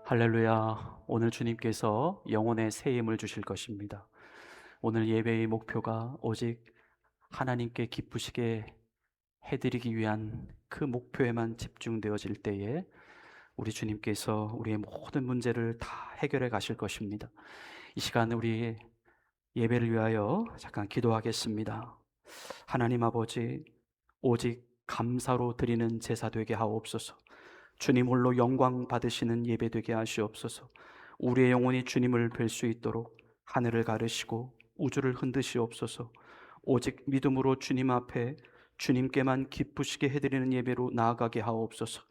할렐루야. 오늘 주님께서 영혼의 새 힘을 주실 것입니다. 오늘 예배의 목표가 오직 하나님께 기쁘시게 해드리기 위한 그 목표에만 집중되어질 때에 우리 주님께서 우리의 모든 문제를 다 해결해 가실 것입니다. 이 시간 우리 예배를 위하여 잠깐 기도하겠습니다. 하나님 아버지, 오직 감사로 드리는 제사 되게 하옵소서. 주님 홀로 영광 받으시는 예배 되게 하시옵소서. 우리의 영혼이 주님을 뵐 수 있도록 하늘을 가르시고 우주를 흔드시옵소서. 오직 믿음으로 주님 앞에 주님께만 기쁘시게 해드리는 예배로 나아가게 하옵소서.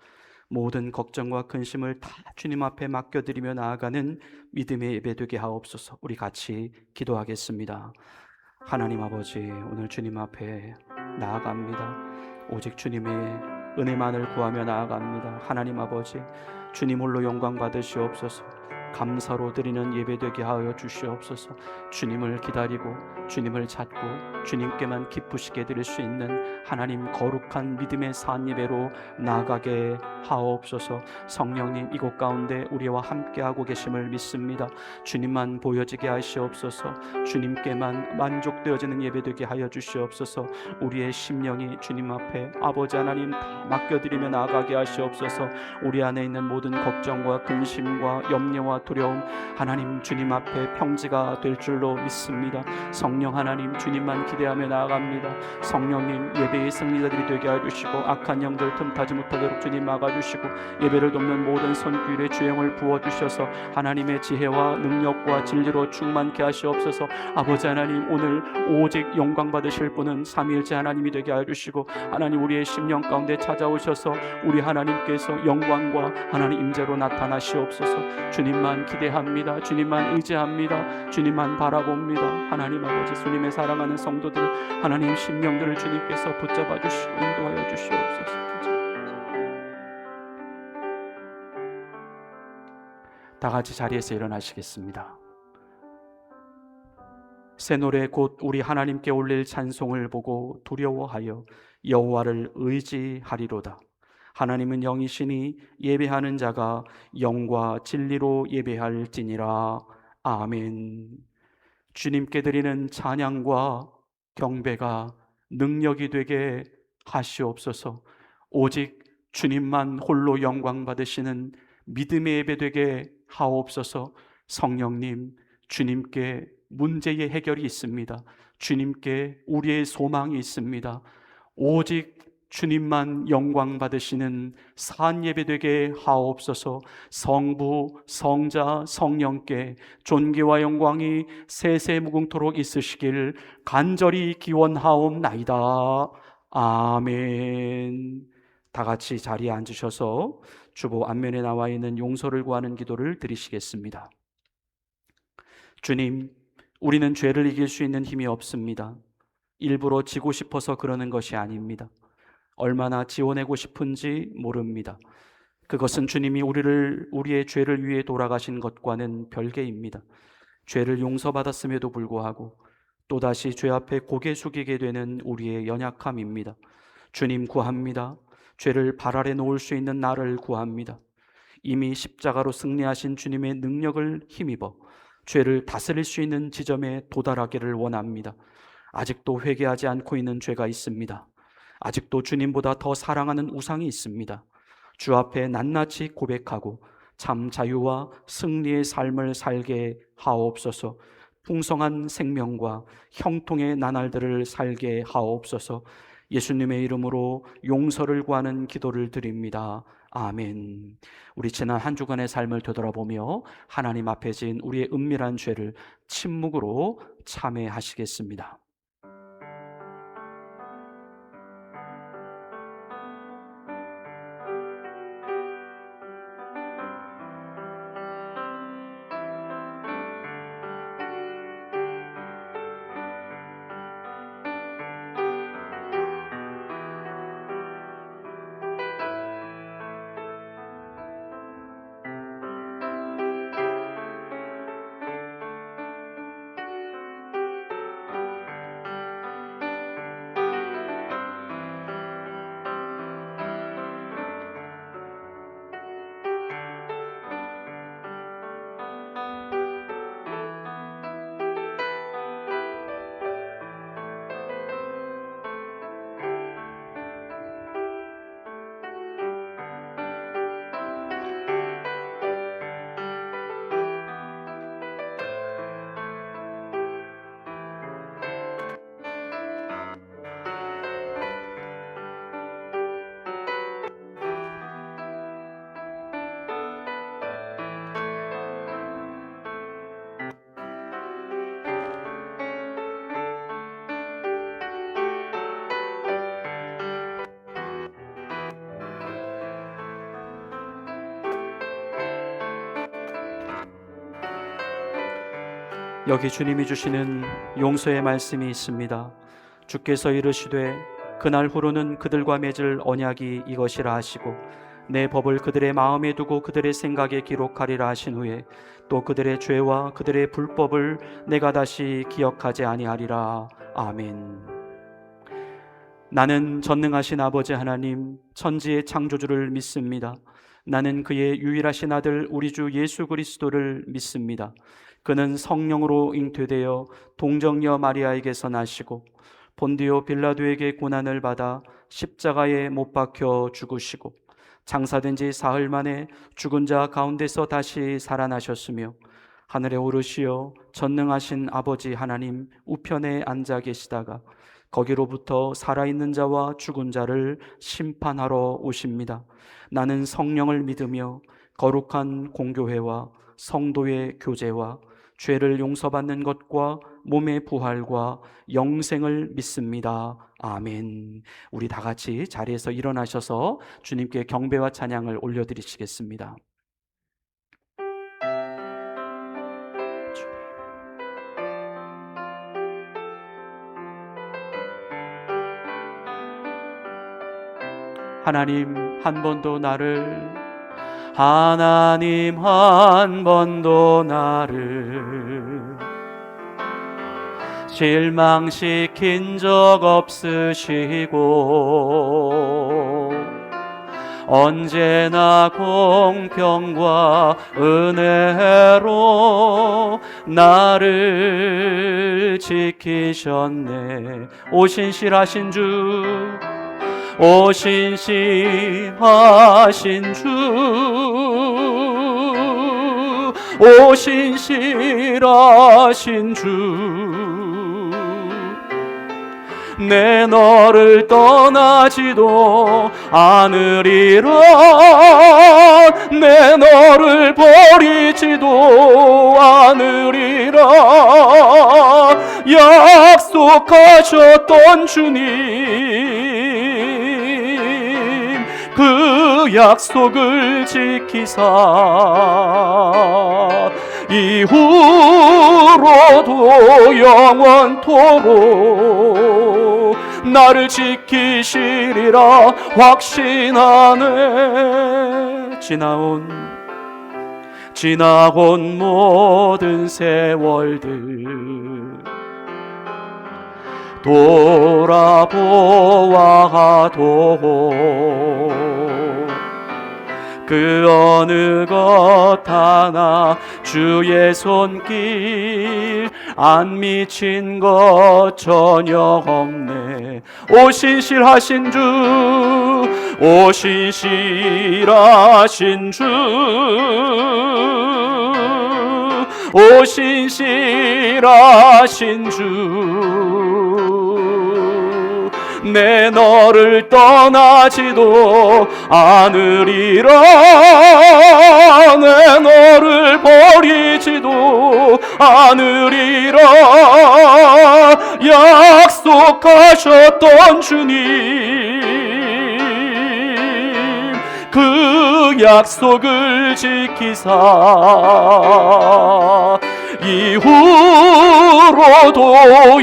모든 걱정과 근심을 다 주님 앞에 맡겨드리며 나아가는 믿음의 예배 되게 하옵소서. 우리 같이 기도하겠습니다. 하나님 아버지, 오늘 주님 앞에 나아갑니다. 오직 주님의 은혜만을 구하며 나아갑니다. 하나님 아버지, 주님 홀로 영광 받으시옵소서. 감사로 드리는 예배 되게 하여 주시옵소서. 주님을 기다리고 주님을 찾고 주님께만 기쁘시게 드릴 수 있는 하나님 거룩한 믿음의 산 예배로 나아가게 하옵소서. 성령님, 이곳 가운데 우리와 함께하고 계심을 믿습니다. 주님만 보여지게 하시옵소서. 주님께만 만족되어지는 예배 되게 하여 주시옵소서. 우리의 심령이 주님 앞에 아버지 하나님 다 맡겨드리며 나아가게 하시옵소서. 우리 안에 있는 모든 걱정과 근심과 염려와 두려움, 하나님 주님 앞에 평지가 될 줄로 믿습니다. 성령 하나님, 주님만 기대하며 나아갑니다. 성령님, 예배의 승리자들이 되게 해주시고 악한 영들 틈타지 못하도록 주님 막아주시고 예배를 돕는 모든 손길에 주영을 부어주셔서 하나님의 지혜와 능력과 진리로 충만케 하시옵소서. 아버지 하나님, 오늘 오직 영광 받으실 분은 삼위일체 하나님이 되게 해주시고 하나님, 우리의 심령 가운데 찾아오셔서 우리 하나님께서 영광과 하나님 임재로 나타나시옵소서. 주님만 기대합니다. 주님만 의지합니다. 주님만 바라봅니다. 하나님 아버지, 주님의 사랑하는 성도들, 하나님 심령들을 주님께서 붙잡아 주시고 인도하여 주시옵소서. 다 같이 자리에서 일어나시겠습니다. 새 노래 곧 우리 하나님께 올릴 찬송을 보고 두려워하여 여호와를 의지하리로다. 하나님은 영이시니 예배하는 자가 영과 진리로 예배할지니라. 아멘. 주님께 드리는 찬양과 경배가 능력이 되게 하시옵소서. 오직 주님만 홀로 영광 받으시는 믿음의 예배 되게 하옵소서. 성령님, 주님께 문제의 해결이 있습니다. 주님께 우리의 소망이 있습니다. 오직 주님만 영광 받으시는 산 예배 되게 하옵소서. 성부, 성자, 성령께 존귀와 영광이 세세무궁토록 있으시길 간절히 기원하옵나이다. 아멘. 다 같이 자리에 앉으셔서 주보 앞면에 나와 있는 용서를 구하는 기도를 드리시겠습니다. 주님, 우리는 죄를 이길 수 있는 힘이 없습니다. 일부러 지고 싶어서 그러는 것이 아닙니다. 얼마나 지워내고 싶은지 모릅니다. 그것은 주님이 우리의 죄를 위해 돌아가신 것과는 별개입니다. 죄를 용서받았음에도 불구하고 또다시 죄 앞에 고개 숙이게 되는 우리의 연약함입니다. 주님 구합니다. 죄를 발 아래 놓을 수 있는 나를 구합니다. 이미 십자가로 승리하신 주님의 능력을 힘입어 죄를 다스릴 수 있는 지점에 도달하기를 원합니다. 아직도 회개하지 않고 있는 죄가 있습니다. 아직도 주님보다 더 사랑하는 우상이 있습니다. 주 앞에 낱낱이 고백하고 참 자유와 승리의 삶을 살게 하옵소서. 풍성한 생명과 형통의 나날들을 살게 하옵소서. 예수님의 이름으로 용서를 구하는 기도를 드립니다. 아멘. 우리 지난 한 주간의 삶을 되돌아보며 하나님 앞에 진 우리의 은밀한 죄를 침묵으로 참회하시겠습니다. 여기 주님이 주시는 용서의 말씀이 있습니다. 주께서 이르시되 그날 후로는 그들과 맺을 언약이 이것이라 하시고 내 법을 그들의 마음에 두고 그들의 생각에 기록하리라 하신 후에 또 그들의 죄와 그들의 불법을 내가 다시 기억하지 아니하리라. 아멘. 나는 전능하신 아버지 하나님 천지의 창조주를 믿습니다. 나는 그의 유일하신 아들 우리 주 예수 그리스도를 믿습니다. 그는 성령으로 잉태되어 동정녀 마리아에게서 나시고 본디오 빌라도에게 고난을 받아 십자가에 못 박혀 죽으시고 장사된 지 사흘 만에 죽은 자 가운데서 다시 살아나셨으며 하늘에 오르시어 전능하신 아버지 하나님 우편에 앉아 계시다가 거기로부터 살아있는 자와 죽은 자를 심판하러 오십니다. 나는 성령을 믿으며 거룩한 공교회와 성도의 교제와 죄를 용서받는 것과 몸의 부활과 영생을 믿습니다. 아멘. 우리 다 같이 자리에서 일어나셔서 주님께 경배와 찬양을 올려드리시겠습니다. 하나님 한 번도 나를 실망시킨 적 없으시고 언제나 공평과 은혜로 나를 지키셨네. 오신실하신 주, 오신실하신 주, 오신실하신 주, 내 너를 떠나지도 않으리라. 내 너를 버리지도 않으리라. 약속하셨던 주님, 그 약속을 지키사 이후로도 영원토록 나를 지키시리라 확신하네. 지나온 모든 세월들 돌아보아도 그 어느 것 하나 주의 손길 안 미친 것 전혀 없네. 오신실하신 주, 오신실하신 주, 오신실하신 주, 내 너를 떠나지도 않으리라. 내 너를 버리지도 않으리라. 약속하셨던 주님, 그 약속을 지키사 이후로도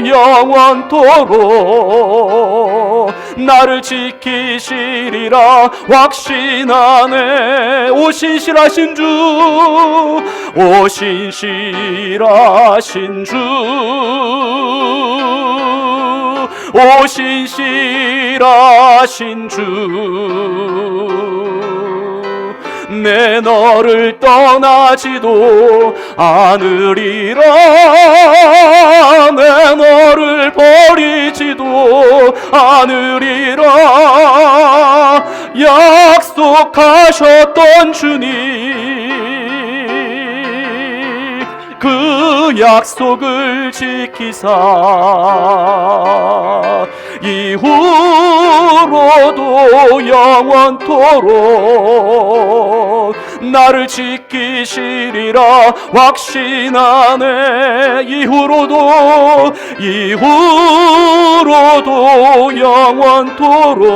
영원토록 나를 지키시리라 확신하네. 오신실하신 주, 오신실하신 주, 오신실하신 주, 내 너를 떠나지도 않으리라. 내 너를 버리지도 않으리라. 약속하셨던 주님, 그 약속을 지키사 이후로도 영원토록 나를 지키시리라 확신하네. 이후로도 영원토록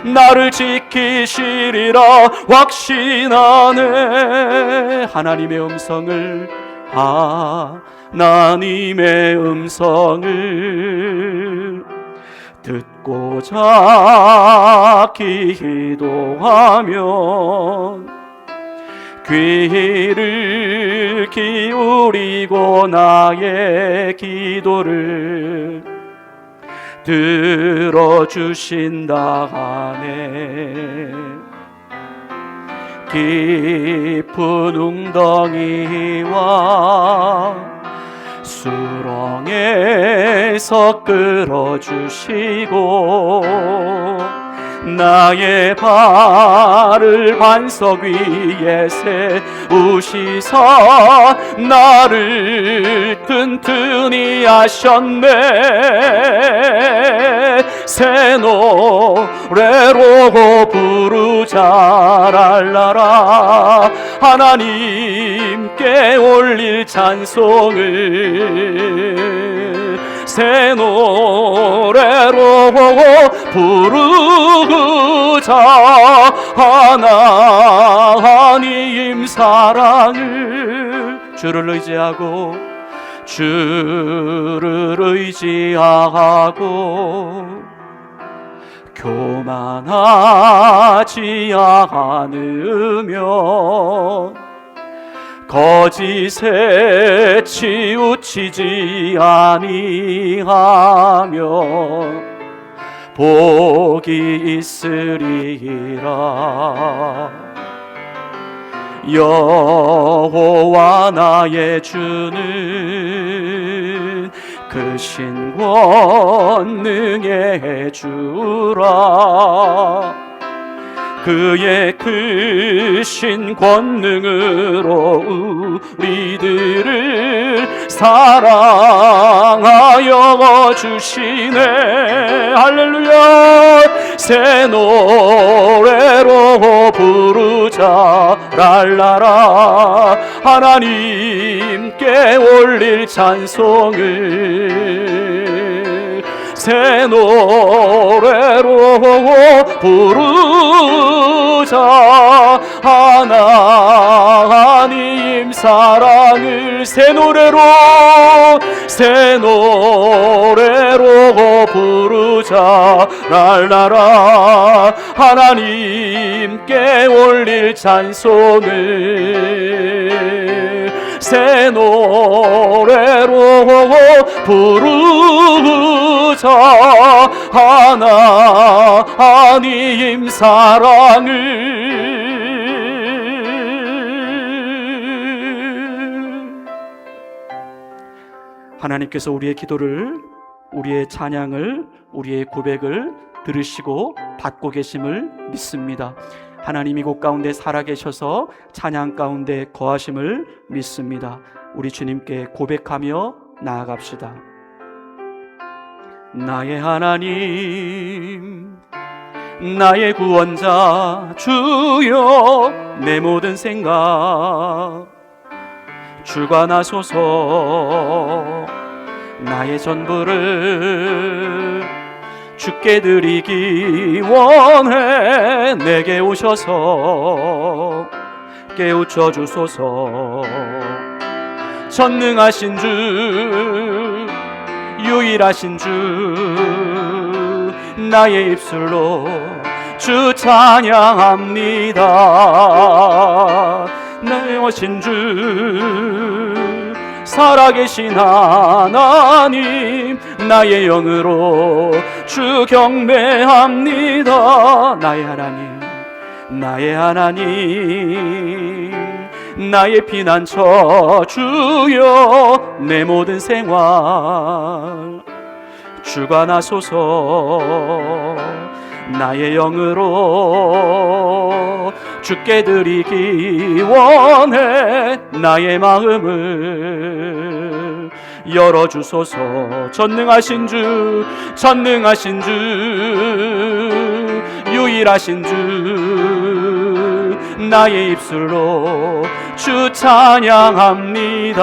나를 지키시리라 확신하네. 하나님의 음성을 하나님의 음성을 듣고자 기도하면 귀를 기울이고 나의 기도를 들어주신다 하네. 깊은 웅덩이와 수렁에서 끌어주시고 나의 발을 반석 위에 세우시사 나를 튼튼히 하셨네. 새 노래로 부르자 랄라라. 하나님께 올릴 찬송을 새 노래로 부르자. 하나님 사랑을 주를 의지하고 주를 의지하고 교만하지 않으며 거짓에 치우치지 아니하며 복이 있으리라. 여호와 나의 주는 크신 권능의 주라. 그의 크신 권능으로 우리들을 사랑하여 주시네. 할렐루야. 새 노래로 부르자 랄라라. 하나님께 올릴 찬송을 새 노래로 부르자. 하나님 사랑을 새 노래로 부르자 랄라라. 하나님께 올릴 찬송을 새 노래로 부르자. 하나님 사랑을 하나님께서 우리의 기도를, 우리의 찬양을, 우리의 고백을 들으시고 받고 계심을 믿습니다. 하나님 이곳 가운데 살아계셔서 찬양 가운데 거하심을 믿습니다. 우리 주님께 고백하며 나아갑시다. 나의 하나님, 나의 구원자 주여, 내 모든 생각 주관하소서. 나의 전부를 주께 드리기 원해. 내게 오셔서 깨우쳐 주소서. 전능하신 주, 유일하신 주, 나의 입술로 주 찬양합니다. 나의 오신 주, 살아계신 하나님, 나의 영으로 주 경배합니다. 나의 하나님, 나의 하나님, 나의 피난처 주여, 내 모든 생활 주관하소서. 나의 영으로 주께 드리기 원해. 나의 마음을 열어주소서. 전능하신 주, 전능하신 주, 유일하신 주, 나의 입술로 주 찬양합니다.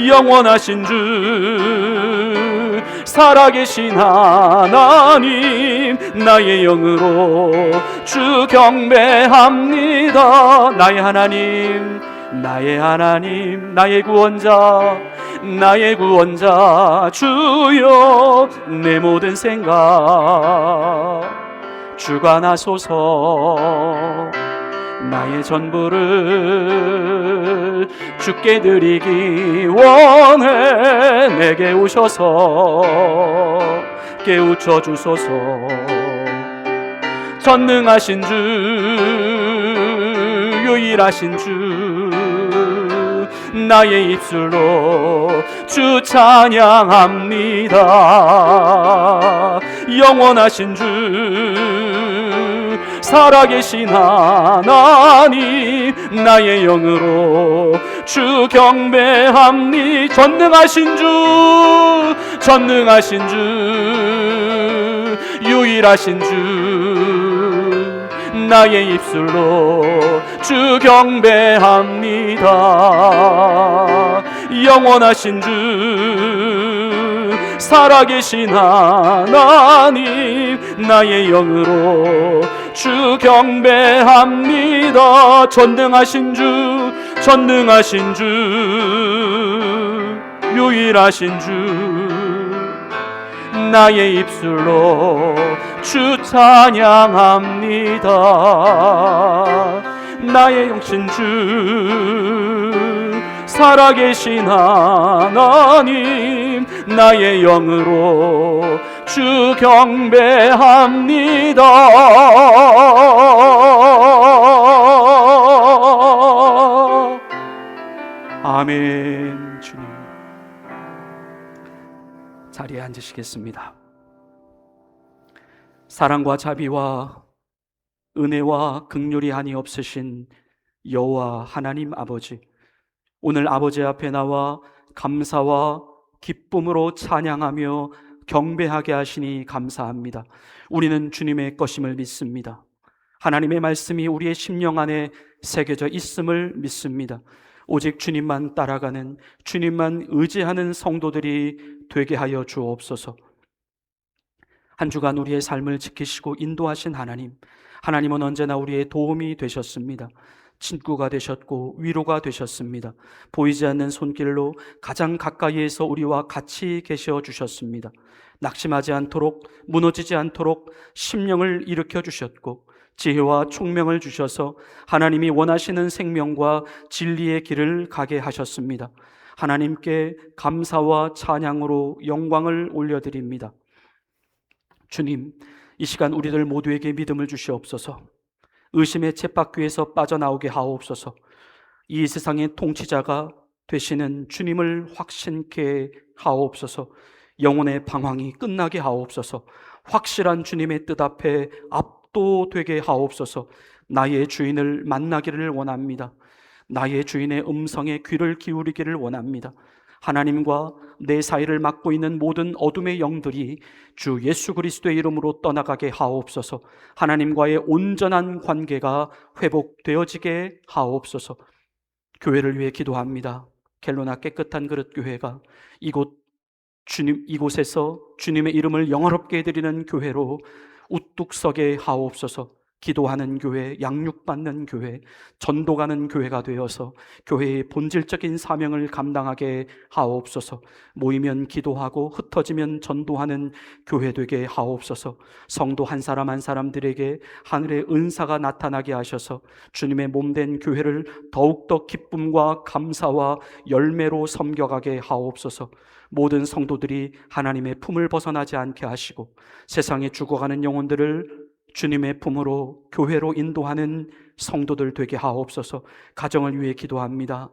영원하신 주, 살아계신 하나님, 나의 영으로 주 경배합니다. 나의 하나님, 나의 하나님, 나의 구원자, 나의 구원자 주여, 내 모든 생각 주관하소서. 나의 전부를 주께 드리기 원해. 내게 오셔서 깨우쳐 주소서. 전능하신 주, 유일하신 주, 나의 입술로 주 찬양합니다. 영원하신 주, 살아계신 하나님, 나의 영으로 주 경배합니다. 전능하신 주, 전능하신 주, 유일하신 주, 나의 입술로 주 경배합니다. 영원하신 주, 살아계신 하나님, 나의 영으로 주 경배합니다. 전능하신 주, 전능하신 주, 유일하신 주, 나의 입술로 주 찬양합니다. 나의 영신 주, 살아계신 하나님, 나의 영으로 주 경배합니다. 아멘. 주님, 자리에 앉으시겠습니다. 사랑과 자비와 은혜와 긍휼이 한이 없으신 여호와 하나님 아버지, 오늘 아버지 앞에 나와 감사와 기쁨으로 찬양하며 경배하게 하시니 감사합니다. 우리는 주님의 것임을 믿습니다. 하나님의 말씀이 우리의 심령 안에 새겨져 있음을 믿습니다. 오직 주님만 따라가는, 주님만 의지하는 성도들이 되게 하여 주옵소서. 한 주간 우리의 삶을 지키시고 인도하신 하나님, 하나님은 언제나 우리의 도움이 되셨습니다. 친구가 되셨고 위로가 되셨습니다. 보이지 않는 손길로 가장 가까이에서 우리와 같이 계셔 주셨습니다. 낙심하지 않도록, 무너지지 않도록 심령을 일으켜 주셨고 지혜와 총명을 주셔서 하나님이 원하시는 생명과 진리의 길을 가게 하셨습니다. 하나님께 감사와 찬양으로 영광을 올려드립니다. 주님, 이 시간 우리들 모두에게 믿음을 주시옵소서. 의심의 쳇바퀴에서 빠져나오게 하옵소서. 이 세상의 통치자가 되시는 주님을 확신케 하옵소서. 영혼의 방황이 끝나게 하옵소서. 확실한 주님의 뜻 앞에 압도되게 하옵소서. 나의 주인을 만나기를 원합니다. 나의 주인의 음성에 귀를 기울이기를 원합니다. 하나님과 내 사이를 막고 있는 모든 어둠의 영들이 주 예수 그리스도의 이름으로 떠나가게 하옵소서. 하나님과의 온전한 관계가 회복되어지게 하옵소서. 교회를 위해 기도합니다. 켈로나 깨끗한 그릇 교회가 이곳에서 주님의 이름을 영화롭게 해드리는 교회로 우뚝 서게 하옵소서. 기도하는 교회, 양육받는 교회, 전도가는 교회가 되어서 교회의 본질적인 사명을 감당하게 하옵소서. 모이면 기도하고 흩어지면 전도하는 교회 되게 하옵소서. 성도 한 사람 한 사람들에게 하늘의 은사가 나타나게 하셔서 주님의 몸된 교회를 더욱더 기쁨과 감사와 열매로 섬겨가게 하옵소서. 모든 성도들이 하나님의 품을 벗어나지 않게 하시고 세상에 죽어가는 영혼들을 주님의 품으로 교회로 인도하는 성도들 되게 하옵소서. 가정을 위해 기도합니다.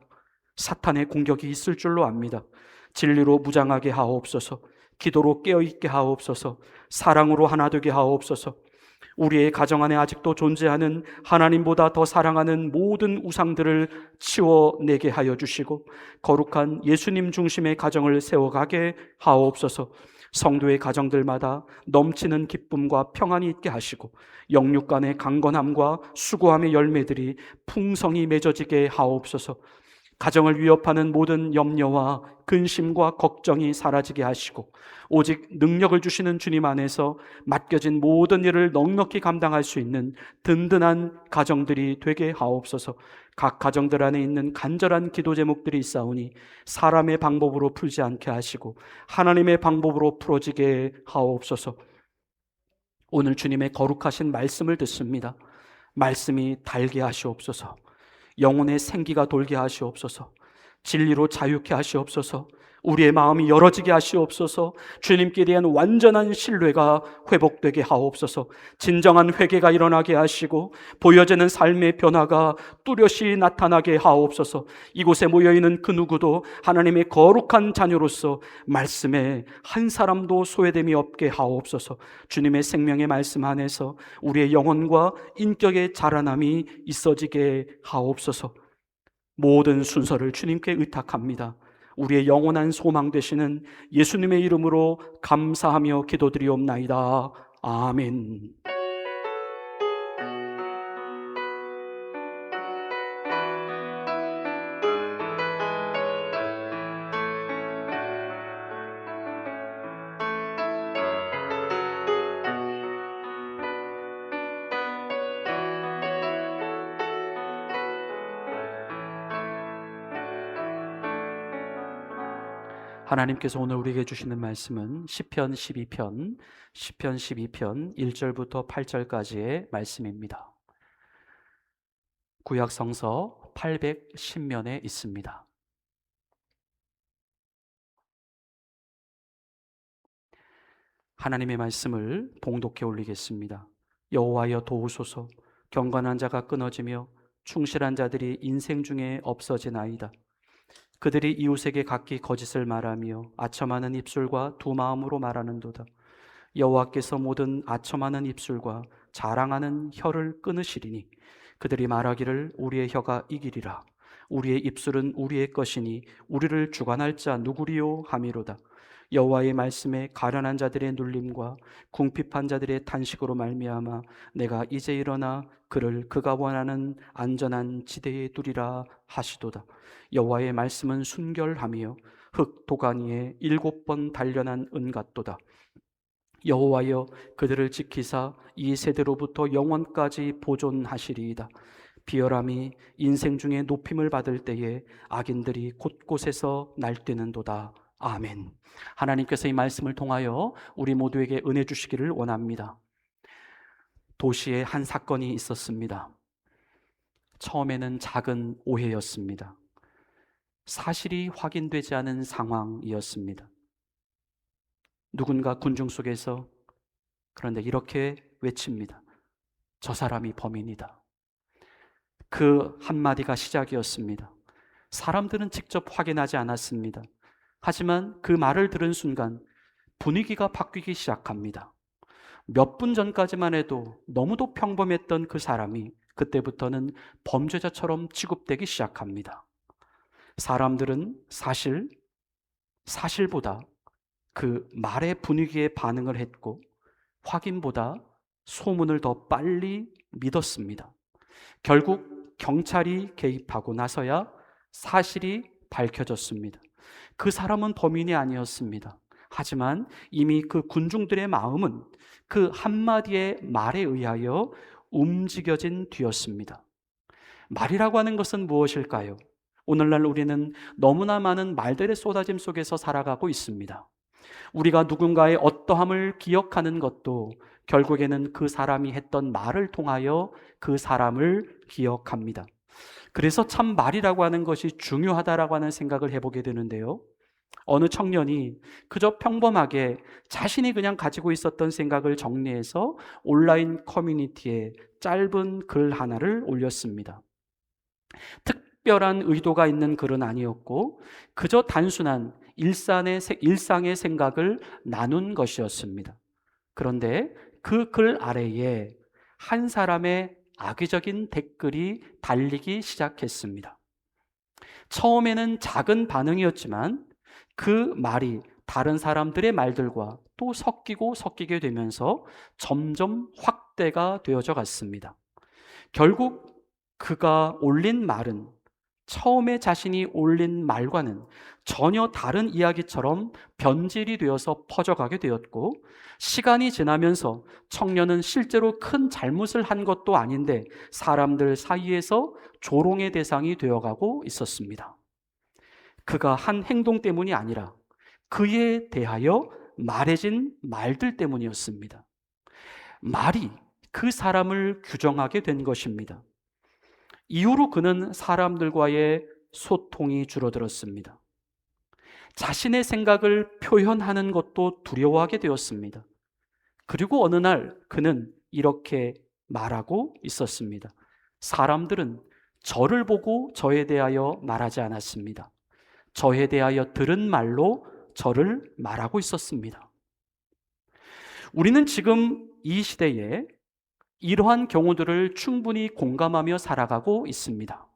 사탄의 공격이 있을 줄로 압니다. 진리로 무장하게 하옵소서. 기도로 깨어있게 하옵소서. 사랑으로 하나 되게 하옵소서. 우리의 가정 안에 아직도 존재하는 하나님보다 더 사랑하는 모든 우상들을 치워내게 하여 주시고 거룩한 예수님 중심의 가정을 세워가게 하옵소서. 성도의 가정들마다 넘치는 기쁨과 평안이 있게 하시고 영육 간의 강건함과 수고함의 열매들이 풍성히 맺어지게 하옵소서. 가정을 위협하는 모든 염려와 근심과 걱정이 사라지게 하시고 오직 능력을 주시는 주님 안에서 맡겨진 모든 일을 넉넉히 감당할 수 있는 든든한 가정들이 되게 하옵소서. 각 가정들 안에 있는 간절한 기도 제목들이 있사오니 사람의 방법으로 풀지 않게 하시고 하나님의 방법으로 풀어지게 하옵소서. 오늘 주님의 거룩하신 말씀을 듣습니다. 말씀이 달게 하시옵소서. 영혼의 생기가 돌게 하시옵소서. 진리로 자유케 하시옵소서. 우리의 마음이 열어지게 하시옵소서. 주님께 대한 완전한 신뢰가 회복되게 하옵소서. 진정한 회개가 일어나게 하시고 보여지는 삶의 변화가 뚜렷이 나타나게 하옵소서. 이곳에 모여있는 그 누구도 하나님의 거룩한 자녀로서 말씀에 한 사람도 소외됨이 없게 하옵소서. 주님의 생명의 말씀 안에서 우리의 영혼과 인격의 자라남이 있어지게 하옵소서. 모든 순서를 주님께 의탁합니다. 우리의 영원한 소망 되시는 예수님의 이름으로 감사하며 기도드리옵나이다. 아멘. 하나님께서 오늘 우리에게 주시는 말씀은 시편 12편 1절부터 8절까지의 말씀입니다. 구약 성서 810면에 있습니다. 하나님의 말씀을 봉독해 올리겠습니다. 여호와여 도우소서. 경건한 자가 끊어지며 충실한 자들이 인생 중에 없어지나이다. 그들이 이웃에게 각기 거짓을 말하며 아첨하는 입술과 두 마음으로 말하는도다. 여호와께서 모든 아첨하는 입술과 자랑하는 혀를 끊으시리니 그들이 말하기를 우리의 혀가 이기리라. 우리의 입술은 우리의 것이니 우리를 주관할 자 누구리요 하미로다. 여호와의 말씀에 가련한 자들의 눌림과 궁핍한 자들의 탄식으로 말미암아 내가 이제 일어나 그를 그가 원하는 안전한 지대에 두리라 하시도다. 여호와의 말씀은 순결하며 흙 도가니에 7번 단련한 은 같도다. 여호와여 그들을 지키사 이 세대로부터 영원까지 보존하시리이다. 비열함이 인생 중에 높임을 받을 때에 악인들이 곳곳에서 날뛰는도다. 아멘. 하나님께서 이 말씀을 통하여 우리 모두에게 은혜 주시기를 원합니다. 도시에 한 사건이 있었습니다. 처음에는 작은 오해였습니다. 사실이 확인되지 않은 상황이었습니다. 누군가 군중 속에서 그런데 이렇게 외칩니다. 저 사람이 범인이다. 그 한마디가 시작이었습니다. 사람들은 직접 확인하지 않았습니다. 하지만 그 말을 들은 순간 분위기가 바뀌기 시작합니다. 몇 분 전까지만 해도 너무도 평범했던 그 사람이 그때부터는 범죄자처럼 취급되기 시작합니다. 사람들은 사실보다 그 말의 분위기에 반응을 했고 확인보다 소문을 더 빨리 믿었습니다. 결국 경찰이 개입하고 나서야 사실이 밝혀졌습니다. 그 사람은 범인이 아니었습니다. 하지만 이미 그 군중들의 마음은 그 한마디의 말에 의하여 움직여진 뒤였습니다. 말이라고 하는 것은 무엇일까요? 오늘날 우리는 너무나 많은 말들의 쏟아짐 속에서 살아가고 있습니다. 우리가 누군가의 어떠함을 기억하는 것도 결국에는 그 사람이 했던 말을 통하여 그 사람을 기억합니다. 그래서 참 말이라고 하는 것이 중요하다라고 하는 생각을 해보게 되는데요. 어느 청년이 그저 평범하게 자신이 그냥 가지고 있었던 생각을 정리해서 온라인 커뮤니티에 짧은 글 하나를 올렸습니다. 특별한 의도가 있는 글은 아니었고 그저 단순한 일상의 생각을 나눈 것이었습니다. 그런데 그 글 아래에 한 사람의 악의적인 댓글이 달리기 시작했습니다. 처음에는 작은 반응이었지만 그 말이 다른 사람들의 말들과 또 섞이게 되면서 점점 확대가 되어져 갔습니다. 결국 그가 올린 말은 처음에 자신이 올린 말과는 전혀 다른 이야기처럼 변질이 되어서 퍼져가게 되었고, 시간이 지나면서 청년은 실제로 큰 잘못을 한 것도 아닌데 사람들 사이에서 조롱의 대상이 되어가고 있었습니다. 그가 한 행동 때문이 아니라 그에 대하여 말해진 말들 때문이었습니다. 말이 그 사람을 규정하게 된 것입니다. 이후로 그는 사람들과의 소통이 줄어들었습니다. 자신의 생각을 표현하는 것도 두려워하게 되었습니다. 그리고 어느 날 그는 이렇게 말하고 있었습니다. 사람들은 저를 보고 저에 대하여 말하지 않았습니다. 저에 대하여 들은 말로 저를 말하고 있었습니다. 우리는 지금 이 시대에 이러한 경우들을 충분히 공감하며 살아가고 있습니다.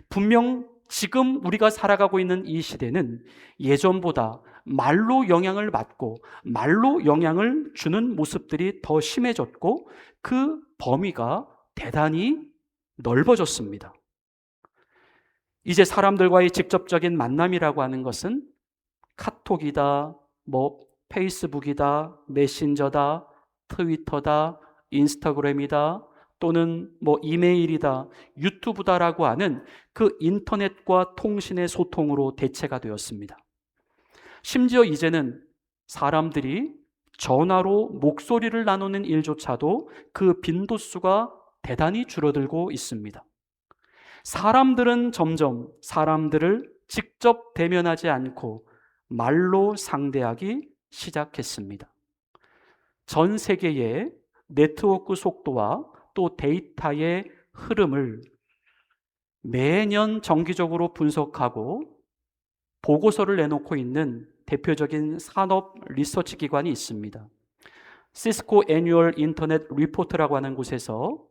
분명 지금 우리가 살아가고 있는 이 시대는 예전보다 말로 영향을 받고 말로 영향을 주는 모습들이 더 심해졌고 그 범위가 대단히 넓어졌습니다. 이제 사람들과의 직접적인 만남이라고 하는 것은 카톡이다, 페이스북이다, 메신저다, 트위터다, 인스타그램이다, 또는 이메일이다, 유튜브다라고 하는 그 인터넷과 통신의 소통으로 대체가 되었습니다. 심지어 이제는 사람들이 전화로 목소리를 나누는 일조차도 그 빈도수가 대단히 줄어들고 있습니다. 사람들은 점점 사람들을 직접 대면하지 않고 말로 상대하기 시작했습니다. 전 세계의 네트워크 속도와 또 데이터의 흐름을 매년 정기적으로 분석하고 보고서를 내놓고 있는 대표적인 산업 리서치 기관이 있습니다. 시스코 애뉴얼 인터넷 리포트라고 하는 곳에서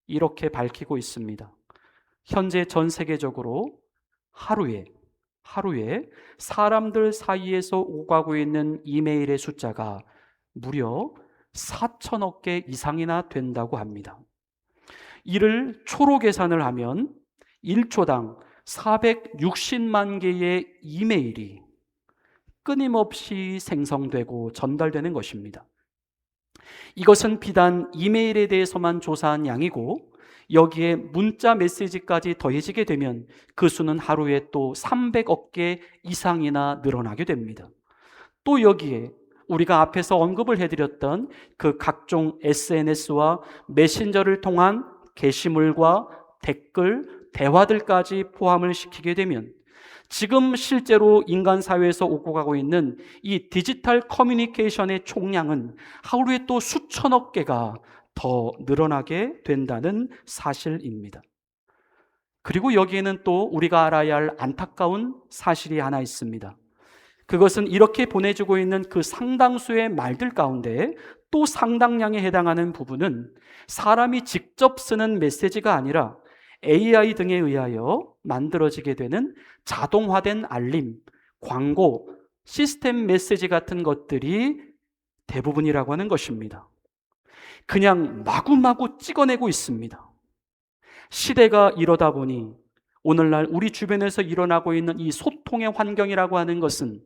이렇게 밝히고 있습니다. 현재 전 세계적으로 하루에 사람들 사이에서 오가고 있는 이메일의 숫자가 무려 4천억 개 이상이나 된다고 합니다. 이를 초로 계산을 하면 1초당 460만 개의 이메일이 끊임없이 생성되고 전달되는 것입니다. 이것은 비단 이메일에 대해서만 조사한 양이고 여기에 문자 메시지까지 더해지게 되면 그 수는 하루에 또 300억 개 이상이나 늘어나게 됩니다. 또 여기에 우리가 앞에서 언급을 해드렸던 그 각종 SNS와 메신저를 통한 게시물과 댓글, 대화들까지 포함을 시키게 되면 지금 실제로 인간 사회에서 오고 가고 있는 이 디지털 커뮤니케이션의 총량은 하루에 또 수천억 개가 더 늘어나게 된다는 사실입니다. 그리고 여기에는 또 우리가 알아야 할 안타까운 사실이 하나 있습니다. 그것은 이렇게 보내주고 있는 그 상당수의 말들 가운데 또 상당량에 해당하는 부분은 사람이 직접 쓰는 메시지가 아니라 AI 등에 의하여 만들어지게 되는 자동화된 알림, 광고, 시스템 메시지 같은 것들이 대부분이라고 하는 것입니다. 그냥 마구마구 찍어내고 있습니다. 시대가 이러다 보니 오늘날 우리 주변에서 일어나고 있는 이 소통의 환경이라고 하는 것은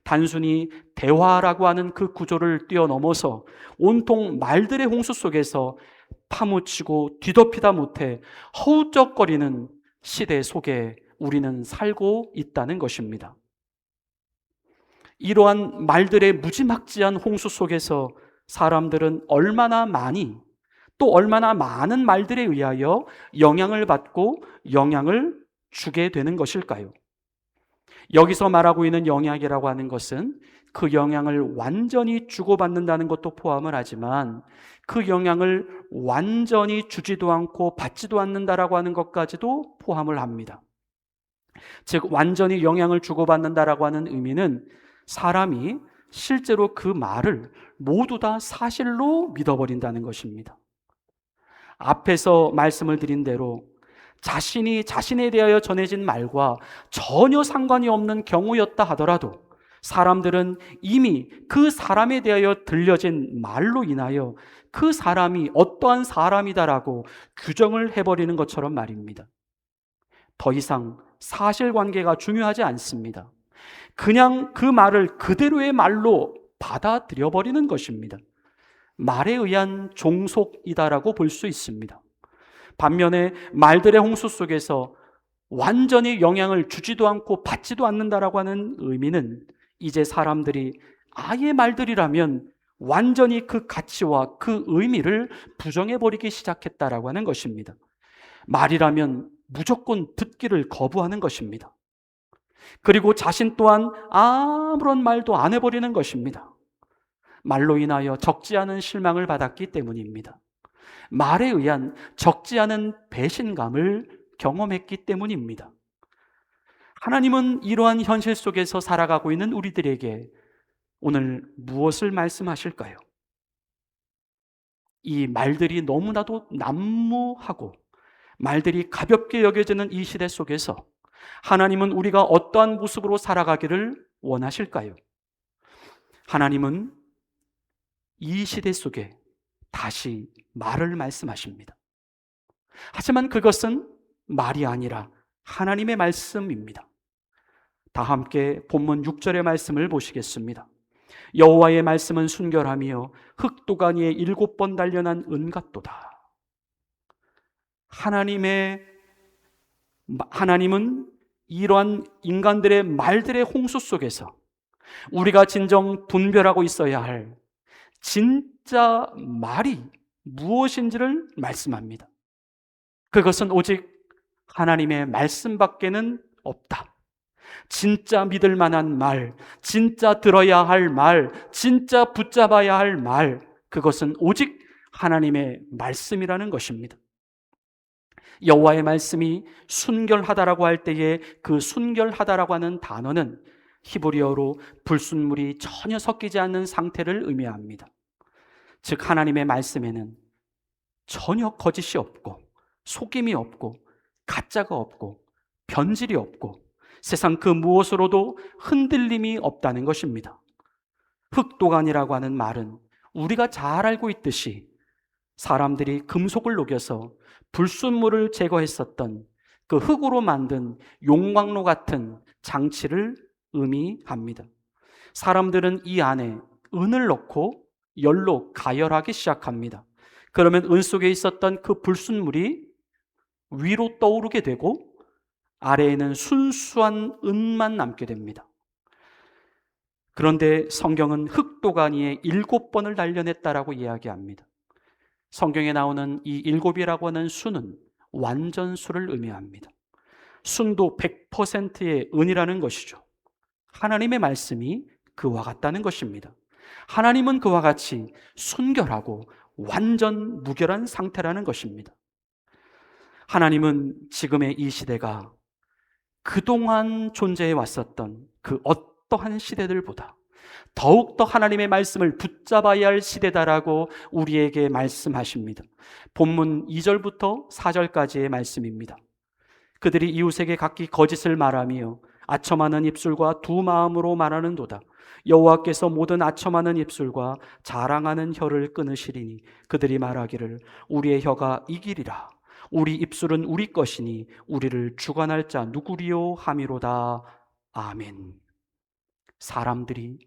단순히 대화라고 하는 그 구조를 뛰어넘어서 온통 말들의 홍수 속에서 파묻히고 뒤덮이다 못해 허우적거리는 시대 속에 우리는 살고 있다는 것입니다. 이러한 말들의 무지막지한 홍수 속에서 사람들은 얼마나 많이 또 얼마나 많은 말들에 의하여 영향을 받고 영향을 주게 되는 것일까요? 여기서 말하고 있는 영향이라고 하는 것은 그 영향을 완전히 주고받는다는 것도 포함을 하지만 그 영향을 완전히 주지도 않고 받지도 않는다라고 하는 것까지도 포함을 합니다. 즉 완전히 영향을 주고받는다라고 하는 의미는 사람이 실제로 그 말을 모두 다 사실로 믿어버린다는 것입니다. 앞에서 말씀을 드린 대로 자신이 자신에 대하여 전해진 말과 전혀 상관이 없는 경우였다 하더라도 사람들은 이미 그 사람에 대하여 들려진 말로 인하여 그 사람이 어떠한 사람이다라고 규정을 해버리는 것처럼 말입니다. 더 이상 사실관계가 중요하지 않습니다. 그냥 그 말을 그대로의 말로 받아들여 버리는 것입니다. 말에 의한 종속이다라고 볼 수 있습니다. 반면에 말들의 홍수 속에서 완전히 영향을 주지도 않고 받지도 않는다라고 하는 의미는 이제 사람들이 아예 말들이라면 완전히 그 가치와 그 의미를 부정해버리기 시작했다라고 하는 것입니다. 말이라면 무조건 듣기를 거부하는 것입니다. 그리고 자신 또한 아무런 말도 안 해버리는 것입니다. 말로 인하여 적지 않은 실망을 받았기 때문입니다. 말에 의한 적지 않은 배신감을 경험했기 때문입니다. 하나님은 이러한 현실 속에서 살아가고 있는 우리들에게 오늘 무엇을 말씀하실까요? 이 말들이 너무나도 난무하고 말들이 가볍게 여겨지는 이 시대 속에서 하나님은 우리가 어떠한 모습으로 살아가기를 원하실까요? 하나님은 이 시대 속에 다시 말을 말씀하십니다. 하지만 그것은 말이 아니라 하나님의 말씀입니다. 다 함께 본문 6절의 말씀을 보시겠습니다. 여호와의 말씀은 순결하며 흑도가니에 7번 단련한 은 같도다. 하나님은 이러한 인간들의 말들의 홍수 속에서 우리가 진정 분별하고 있어야 할 진짜 말이 무엇인지를 말씀합니다. 그것은 오직 하나님의 말씀밖에는 없다. 진짜 믿을 만한 말, 진짜 들어야 할 말, 진짜 붙잡아야 할 말, 그것은 오직 하나님의 말씀이라는 것입니다. 여호와의 말씀이 순결하다라고 할 때에 그 순결하다라고 하는 단어는 히브리어로 불순물이 전혀 섞이지 않는 상태를 의미합니다. 즉 하나님의 말씀에는 전혀 거짓이 없고 속임이 없고 가짜가 없고 변질이 없고 세상 그 무엇으로도 흔들림이 없다는 것입니다. 흑도간이라고 하는 말은 우리가 잘 알고 있듯이 사람들이 금속을 녹여서 불순물을 제거했었던 그 흙으로 만든 용광로 같은 장치를 의미합니다. 사람들은 이 안에 은을 넣고 열로 가열하기 시작합니다. 그러면 은 속에 있었던 그 불순물이 위로 떠오르게 되고 아래에는 순수한 은만 남게 됩니다. 그런데 성경은 흑도가니에 7번을 단련했다라고 이야기합니다. 성경에 나오는 이 7이라고 하는 수는 완전수를 의미합니다. 순도 100%의 은이라는 것이죠. 하나님의 말씀이 그와 같다는 것입니다. 하나님은 그와 같이 순결하고 완전 무결한 상태라는 것입니다. 하나님은 지금의 이 시대가 그동안 존재해 왔었던 그 어떠한 시대들보다 더욱더 하나님의 말씀을 붙잡아야 할 시대다라고 우리에게 말씀하십니다. 본문 2절부터 4절까지의 말씀입니다. 그들이 이웃에게 각기 거짓을 말하며 아첨하는 입술과 두 마음으로 말하는도다. 여호와께서 모든 아첨하는 입술과 자랑하는 혀를 끊으시리니 그들이 말하기를 우리의 혀가 이기리라. 우리 입술은 우리 것이니 우리를 주관할 자 누구리요 하미로다. 아멘. 사람들이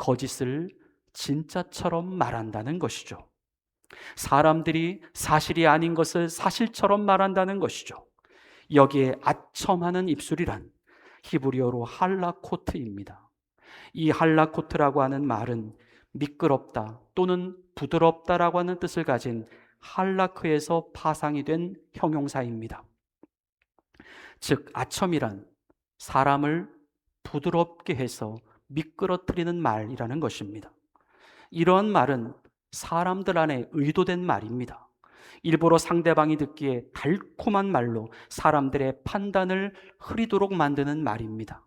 거짓을 진짜처럼 말한다는 것이죠. 사람들이 사실이 아닌 것을 사실처럼 말한다는 것이죠. 여기에 아첨하는 입술이란 히브리어로 할라코트입니다. 이 할라코트라고 하는 말은 미끄럽다 또는 부드럽다라고 하는 뜻을 가진 할라크에서 파상이 된 형용사입니다. 즉 아첨이란 사람을 부드럽게 해서 미끄러뜨리는 말이라는 것입니다. 이러한 말은 사람들 안에 의도된 말입니다. 일부러 상대방이 듣기에 달콤한 말로 사람들의 판단을 흐리도록 만드는 말입니다.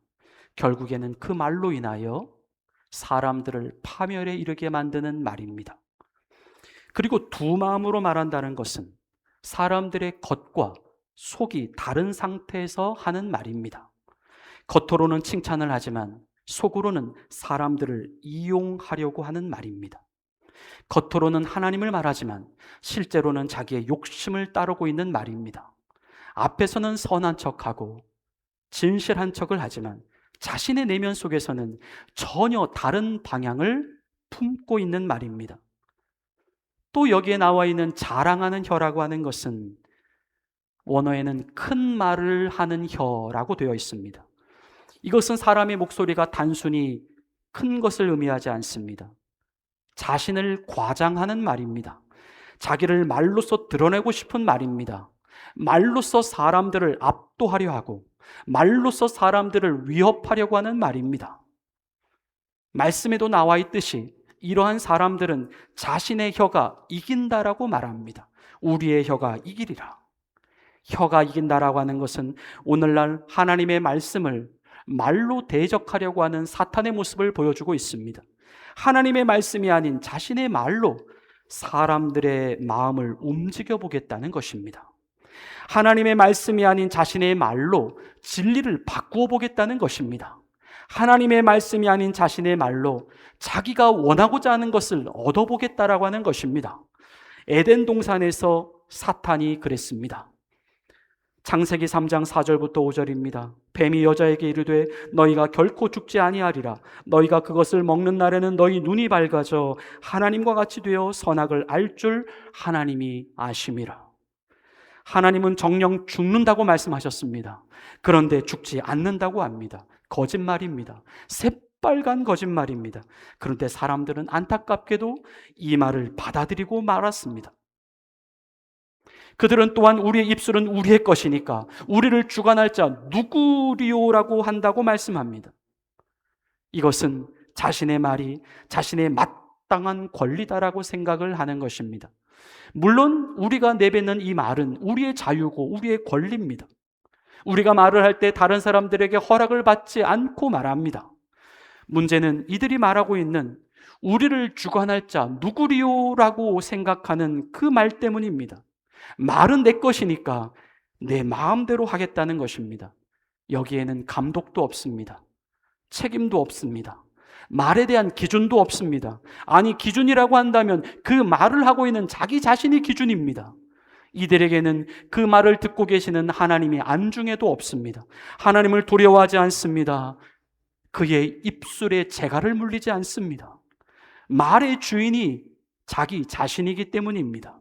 결국에는 그 말로 인하여 사람들을 파멸에 이르게 만드는 말입니다. 그리고 두 마음으로 말한다는 것은 사람들의 겉과 속이 다른 상태에서 하는 말입니다. 겉으로는 칭찬을 하지만 속으로는 사람들을 이용하려고 하는 말입니다. 겉으로는 하나님을 말하지만 실제로는 자기의 욕심을 따르고 있는 말입니다. 앞에서는 선한 척하고 진실한 척을 하지만 자신의 내면 속에서는 전혀 다른 방향을 품고 있는 말입니다. 또 여기에 나와 있는 자랑하는 혀라고 하는 것은 원어에는 큰 말을 하는 혀라고 되어 있습니다. 이것은 사람의 목소리가 단순히 큰 것을 의미하지 않습니다. 자신을 과장하는 말입니다. 자기를 말로써 드러내고 싶은 말입니다. 말로써 사람들을 압도하려 하고 말로써 사람들을 위협하려고 하는 말입니다. 말씀에도 나와 있듯이 이러한 사람들은 자신의 혀가 이긴다라고 말합니다. 우리의 혀가 이기리라. 혀가 이긴다라고 하는 것은 오늘날 하나님의 말씀을 말로 대적하려고 하는 사탄의 모습을 보여주고 있습니다. 하나님의 말씀이 아닌 자신의 말로 사람들의 마음을 움직여 보겠다는 것입니다. 하나님의 말씀이 아닌 자신의 말로 진리를 바꾸어 보겠다는 것입니다. 하나님의 말씀이 아닌 자신의 말로 자기가 원하고자 하는 것을 얻어보겠다라고 하는 것입니다. 에덴 동산에서 사탄이 그랬습니다. 창세기 3장 4절부터 5절입니다. 뱀이 여자에게 이르되 너희가 결코 죽지 아니하리라. 너희가 그것을 먹는 날에는 너희 눈이 밝아져 하나님과 같이 되어 선악을 알 줄 하나님이 아심이라. 하나님은 정녕 죽는다고 말씀하셨습니다. 그런데 죽지 않는다고 합니다. 거짓말입니다. 새빨간 거짓말입니다. 그런데 사람들은 안타깝게도 이 말을 받아들이고 말았습니다. 그들은 또한 우리의 입술은 우리의 것이니까 우리를 주관할 자 누구리오라고 한다고 말씀합니다. 이것은 자신의 말이 자신의 마땅한 권리다라고 생각을 하는 것입니다. 물론 우리가 내뱉는 이 말은 우리의 자유고 우리의 권리입니다. 우리가 말을 할 때 다른 사람들에게 허락을 받지 않고 말합니다. 문제는 이들이 말하고 있는 우리를 주관할 자 누구리오라고 생각하는 그 말 때문입니다. 말은 내 것이니까 내 마음대로 하겠다는 것입니다. 여기에는 감독도 없습니다. 책임도 없습니다. 말에 대한 기준도 없습니다. 아니, 기준이라고 한다면 그 말을 하고 있는 자기 자신이 기준입니다. 이들에게는 그 말을 듣고 계시는 하나님이 안중에도 없습니다. 하나님을 두려워하지 않습니다. 그의 입술에 재갈을 물리지 않습니다. 말의 주인이 자기 자신이기 때문입니다.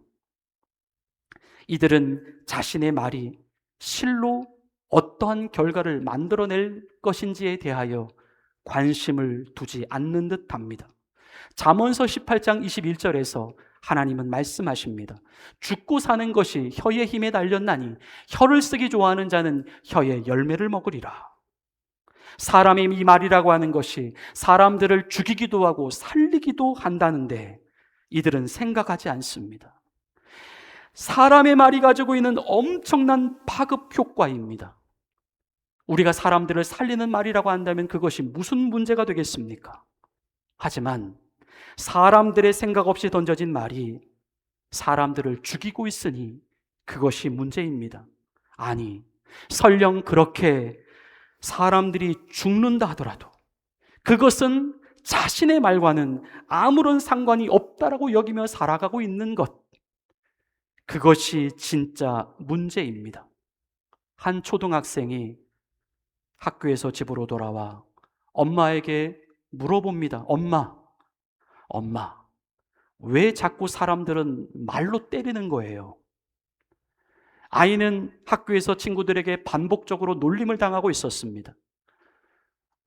이들은 자신의 말이 실로 어떠한 결과를 만들어낼 것인지에 대하여 관심을 두지 않는 듯합니다. 잠언서 18장 21절에서 하나님은 말씀하십니다. 죽고 사는 것이 혀의 힘에 달렸나니 혀를 쓰기 좋아하는 자는 혀의 열매를 먹으리라. 사람의 이 말이라고 하는 것이 사람들을 죽이기도 하고 살리기도 한다는데 이들은 생각하지 않습니다. 사람의 말이 가지고 있는 엄청난 파급 효과입니다. 우리가 사람들을 살리는 말이라고 한다면 그것이 무슨 문제가 되겠습니까? 하지만 사람들의 생각 없이 던져진 말이 사람들을 죽이고 있으니 그것이 문제입니다. 아니, 설령 그렇게 사람들이 죽는다 하더라도 그것은 자신의 말과는 아무런 상관이 없다라고 여기며 살아가고 있는 것, 그것이 진짜 문제입니다. 한 초등학생이 학교에서 집으로 돌아와 엄마에게 물어봅니다. 엄마, 왜 자꾸 사람들은 말로 때리는 거예요? 아이는 학교에서 친구들에게 반복적으로 놀림을 당하고 있었습니다.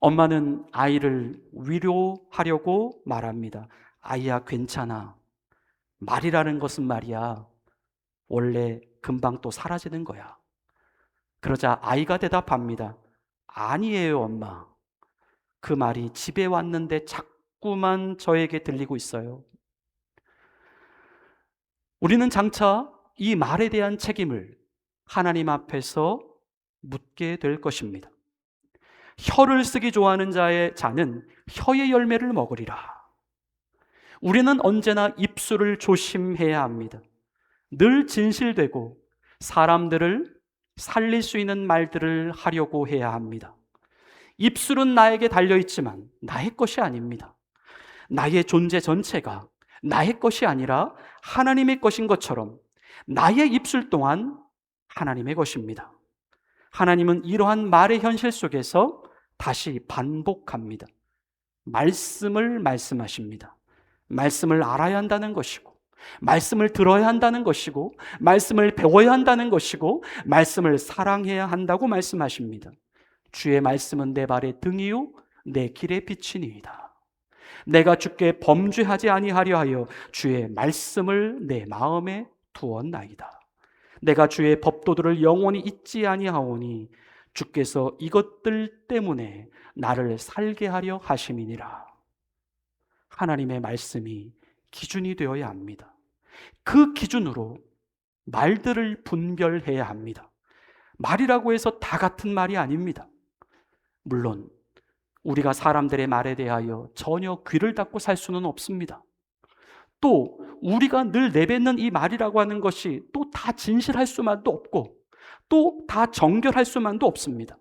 엄마는 아이를 위로하려고 말합니다. 아이야, 괜찮아. 말이라는 것은 말이야, 원래 금방 또 사라지는 거야. 그러자 아이가 대답합니다. 아니에요, 엄마. 그 말이 집에 왔는데 자꾸만 저에게 들리고 있어요. 우리는 장차 이 말에 대한 책임을 하나님 앞에서 묻게 될 것입니다. 혀를 쓰기 좋아하는 자는 혀의 열매를 먹으리라. 우리는 언제나 입술을 조심해야 합니다. 늘 진실되고 사람들을 살릴 수 있는 말들을 하려고 해야 합니다. 입술은 나에게 달려있지만 나의 것이 아닙니다. 나의 존재 전체가 나의 것이 아니라 하나님의 것인 것처럼 나의 입술 또한 하나님의 것입니다. 하나님은 이러한 말의 현실 속에서 다시 반복합니다. 말씀을 말씀하십니다. 말씀을 알아야 한다는 것이고, 말씀을 들어야 한다는 것이고, 말씀을 배워야 한다는 것이고, 말씀을 사랑해야 한다고 말씀하십니다. 주의 말씀은 내 발의 등이요 내 길의 빛이니이다. 내가 주께 범죄하지 아니하려 하여 주의 말씀을 내 마음에 두었나이다. 내가 주의 법도들을 영원히 잊지 아니하오니 주께서 이것들 때문에 나를 살게 하려 하심이니라. 하나님의 말씀이 기준이 되어야 합니다. 그 기준으로 말들을 분별해야 합니다. 말이라고 해서 다 같은 말이 아닙니다. 물론 우리가 사람들의 말에 대하여 전혀 귀를 닫고 살 수는 없습니다. 또 우리가 늘 내뱉는 이 말이라고 하는 것이 또 다 진실할 수만도 없고 또 다 정결할 수만도 없습니다.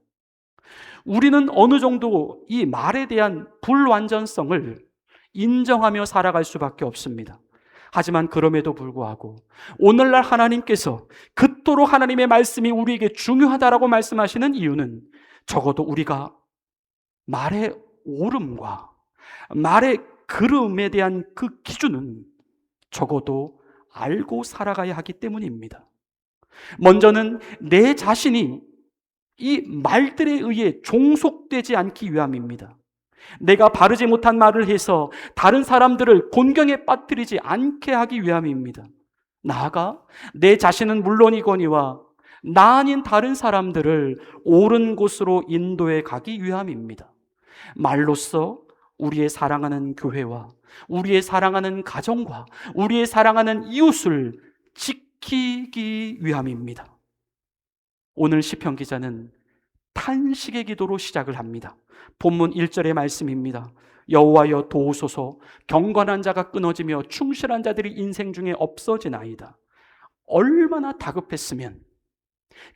우리는 어느 정도 이 말에 대한 불완전성을 인정하며 살아갈 수밖에 없습니다. 하지만 그럼에도 불구하고 오늘날 하나님께서 그토록 하나님의 말씀이 우리에게 중요하다라고 말씀하시는 이유는 적어도 우리가 말의 옳음과 말의 그름에 대한 그 기준은 적어도 알고 살아가야 하기 때문입니다. 먼저는 내 자신이 이 말들에 의해 종속되지 않기 위함입니다. 내가 바르지 못한 말을 해서 다른 사람들을 곤경에 빠뜨리지 않게 하기 위함입니다. 나아가 내 자신은 물론이거니와 나 아닌 다른 사람들을 옳은 곳으로 인도해 가기 위함입니다. 말로써 우리의 사랑하는 교회와 우리의 사랑하는 가정과 우리의 사랑하는 이웃을 지키기 위함입니다. 오늘 시편 기자는 탄식의 기도로 시작을 합니다. 본문 1절의 말씀입니다. 여호와여 도우소서, 경건한 자가 끊어지며 충실한 자들이 인생 중에 없어지나이다. 얼마나 다급했으면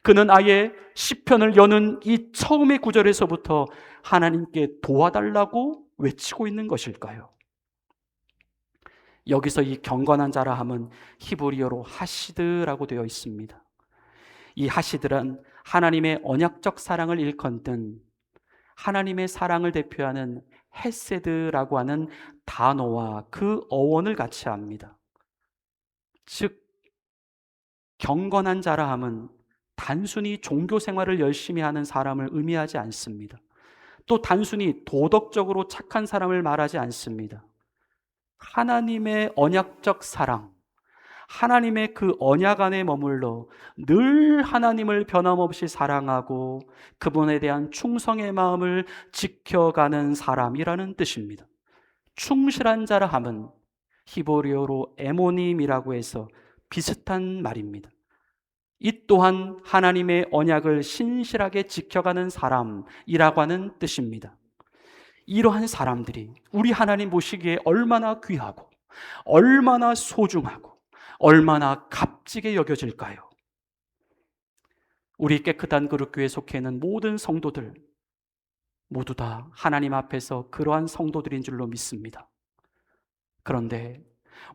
그는 아예 시편을 여는 이 처음의 구절에서부터 하나님께 도와달라고 외치고 있는 것일까요? 여기서 이 경건한 자라 함은 히브리어로 하시드라고 되어 있습니다. 이 하시드란 하나님의 언약적 사랑을 일컫는 하나님의 사랑을 대표하는 헤세드라고 하는 단어와 그 어원을 같이 합니다. 즉 경건한 자라 함은 단순히 종교 생활을 열심히 하는 사람을 의미하지 않습니다. 또 단순히 도덕적으로 착한 사람을 말하지 않습니다. 하나님의 언약적 사랑, 하나님의 그 언약 안에 머물러 늘 하나님을 변함없이 사랑하고 그분에 대한 충성의 마음을 지켜가는 사람이라는 뜻입니다. 충실한 자라 함은 히브리어로 에모님이라고 해서 비슷한 말입니다. 이 또한 하나님의 언약을 신실하게 지켜가는 사람이라고 하는 뜻입니다. 이러한 사람들이 우리 하나님 보시기에 얼마나 귀하고 얼마나 소중하고 얼마나 값지게 여겨질까요? 우리 깨끗한 그릇교회에 속해 있는 모든 성도들 모두 다 하나님 앞에서 그러한 성도들인 줄로 믿습니다. 그런데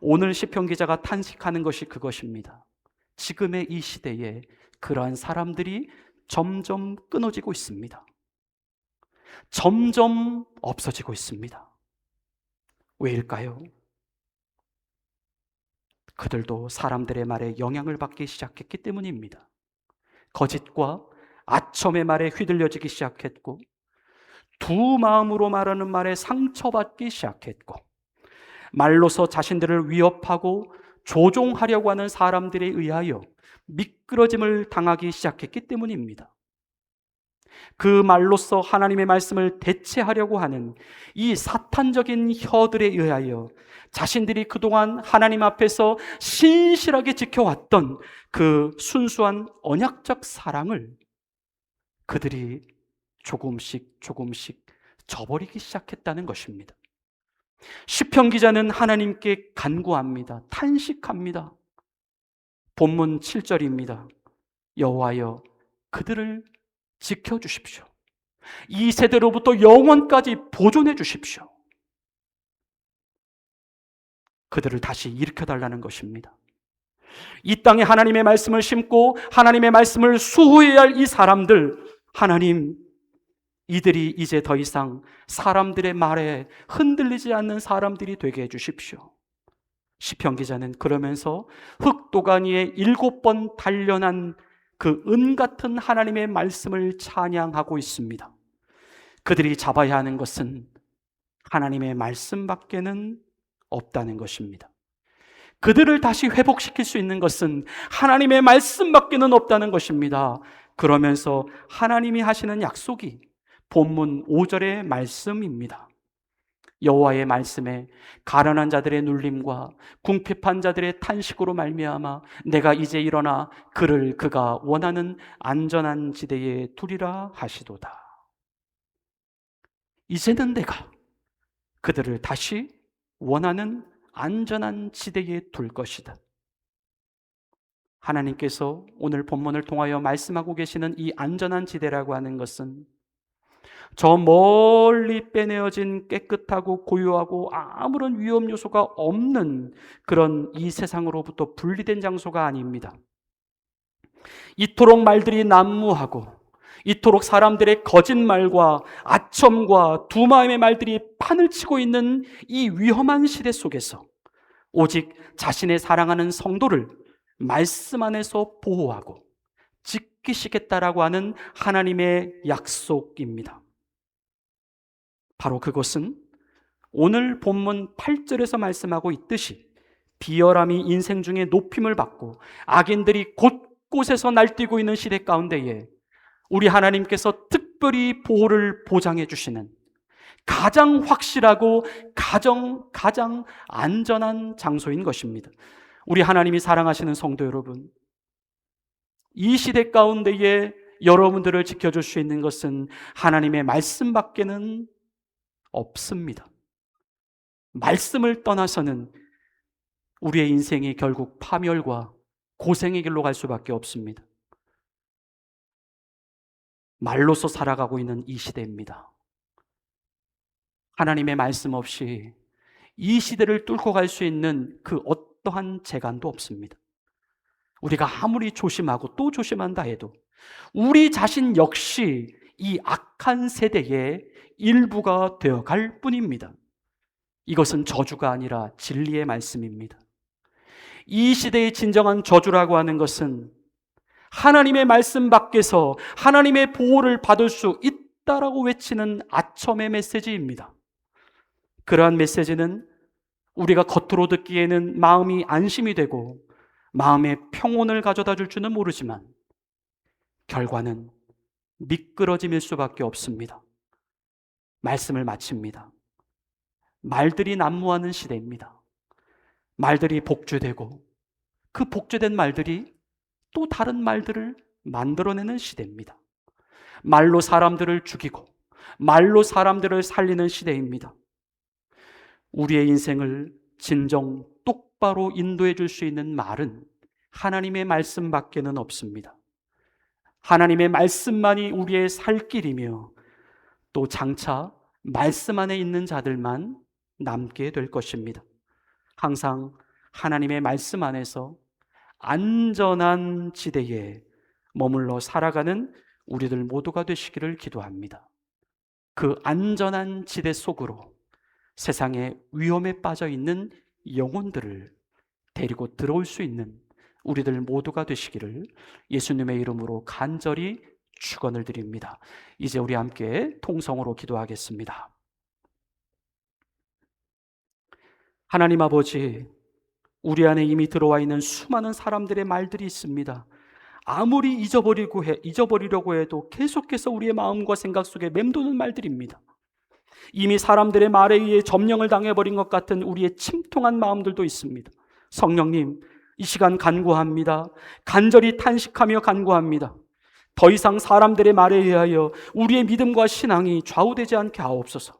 오늘 시편 기자가 탄식하는 것이 그것입니다. 지금의 이 시대에 그러한 사람들이 점점 끊어지고 있습니다. 점점 없어지고 있습니다. 왜일까요? 그들도 사람들의 말에 영향을 받기 시작했기 때문입니다. 거짓과 아첨의 말에 휘둘려지기 시작했고, 두 마음으로 말하는 말에 상처받기 시작했고, 말로서 자신들을 위협하고 조종하려고 하는 사람들에 의하여 미끄러짐을 당하기 시작했기 때문입니다. 그 말로서 하나님의 말씀을 대체하려고 하는 이 사탄적인 혀들에 의하여 자신들이 그동안 하나님 앞에서 신실하게 지켜왔던 그 순수한 언약적 사랑을 그들이 조금씩 저버리기 시작했다는 것입니다. 시편 기자는 하나님께 간구합니다. 탄식합니다. 본문 7절입니다. 여호와여 그들을 지켜주십시오. 이 세대로부터 영원까지 보존해 주십시오. 그들을 다시 일으켜달라는 것입니다. 이 땅에 하나님의 말씀을 심고 하나님의 말씀을 수호해야 할 이 사람들, 하나님, 이들이 이제 더 이상 사람들의 말에 흔들리지 않는 사람들이 되게 해주십시오. 시편 기자는 그러면서 흑도가니에 7번 단련한 그 은 같은 하나님의 말씀을 찬양하고 있습니다. 그들이 잡아야 하는 것은 하나님의 말씀밖에는 없다는 것입니다. 그들을 다시 회복시킬 수 있는 것은 하나님의 말씀밖에는 없다는 것입니다. 그러면서 하나님이 하시는 약속이 본문 5절의 말씀입니다. 여호와의 말씀에 가련한 자들의 눌림과 궁핍한 자들의 탄식으로 말미암아 내가 이제 일어나 그를 그가 원하는 안전한 지대에 두리라 하시도다. 이제는 내가 그들을 다시 원하는 안전한 지대에 둘 것이다. 하나님께서 오늘 본문을 통하여 말씀하고 계시는 이 안전한 지대라고 하는 것은 저 멀리 빼내어진 깨끗하고 고요하고 아무런 위험 요소가 없는 그런 이 세상으로부터 분리된 장소가 아닙니다. 이토록 말들이 난무하고 이토록 사람들의 거짓말과 아첨과 두마음의 말들이 판을 치고 있는 이 위험한 시대 속에서 오직 자신의 사랑하는 성도를 말씀 안에서 보호하고 지키시겠다라고 하는 하나님의 약속입니다. 바로 그것은 오늘 본문 8절에서 말씀하고 있듯이 비열함이 인생 중에 높임을 받고 악인들이 곳곳에서 날뛰고 있는 시대 가운데에 우리 하나님께서 특별히 보호를 보장해 주시는 가장 확실하고 가장 안전한 장소인 것입니다. 우리 하나님이 사랑하시는 성도 여러분, 이 시대 가운데에 여러분들을 지켜줄 수 있는 것은 하나님의 말씀밖에는 없습니다. 말씀을 떠나서는 우리의 인생이 결국 파멸과 고생의 길로 갈 수밖에 없습니다. 말로서 살아가고 있는 이 시대입니다. 하나님의 말씀 없이 이 시대를 뚫고 갈 수 있는 그 어떠한 재간도 없습니다. 우리가 아무리 조심하고 또 조심한다 해도 우리 자신 역시 이 악한 세대의 일부가 되어갈 뿐입니다. 이것은 저주가 아니라 진리의 말씀입니다. 이 시대의 진정한 저주라고 하는 것은 하나님의 말씀 밖에서 하나님의 보호를 받을 수 있다라고 외치는 아첨의 메시지입니다. 그러한 메시지는 우리가 겉으로 듣기에는 마음이 안심이 되고 마음의 평온을 가져다 줄 줄은 모르지만 결과는 미끄러짐일 수밖에 없습니다. 말씀을 마칩니다. 말들이 난무하는 시대입니다. 말들이 복주되고 그 복주된 말들이 또 다른 말들을 만들어내는 시대입니다. 말로 사람들을 죽이고 말로 사람들을 살리는 시대입니다. 우리의 인생을 진정 똑바로 인도해 줄 수 있는 말은 하나님의 말씀밖에는 없습니다. 하나님의 말씀만이 우리의 살 길이며 또 장차 말씀 안에 있는 자들만 남게 될 것입니다. 항상 하나님의 말씀 안에서 안전한 지대에 머물러 살아가는 우리들 모두가 되시기를 기도합니다. 그 안전한 지대 속으로 세상의 위험에 빠져 있는 영혼들을 데리고 들어올 수 있는 우리들 모두가 되시기를 예수님의 이름으로 간절히 축원을 드립니다. 이제 우리 함께 통성으로 기도하겠습니다. 하나님 아버지, 우리 안에 이미 들어와 있는 수많은 사람들의 말들이 있습니다. 아무리 잊어버리려고 해도 계속해서 우리의 마음과 생각 속에 맴도는 말들입니다. 이미 사람들의 말에 의해 점령을 당해버린 것 같은 우리의 침통한 마음들도 있습니다. 성령님, 이 시간 간구합니다. 간절히 탄식하며 간구합니다. 더 이상 사람들의 말에 의하여 우리의 믿음과 신앙이 좌우되지 않게 하옵소서.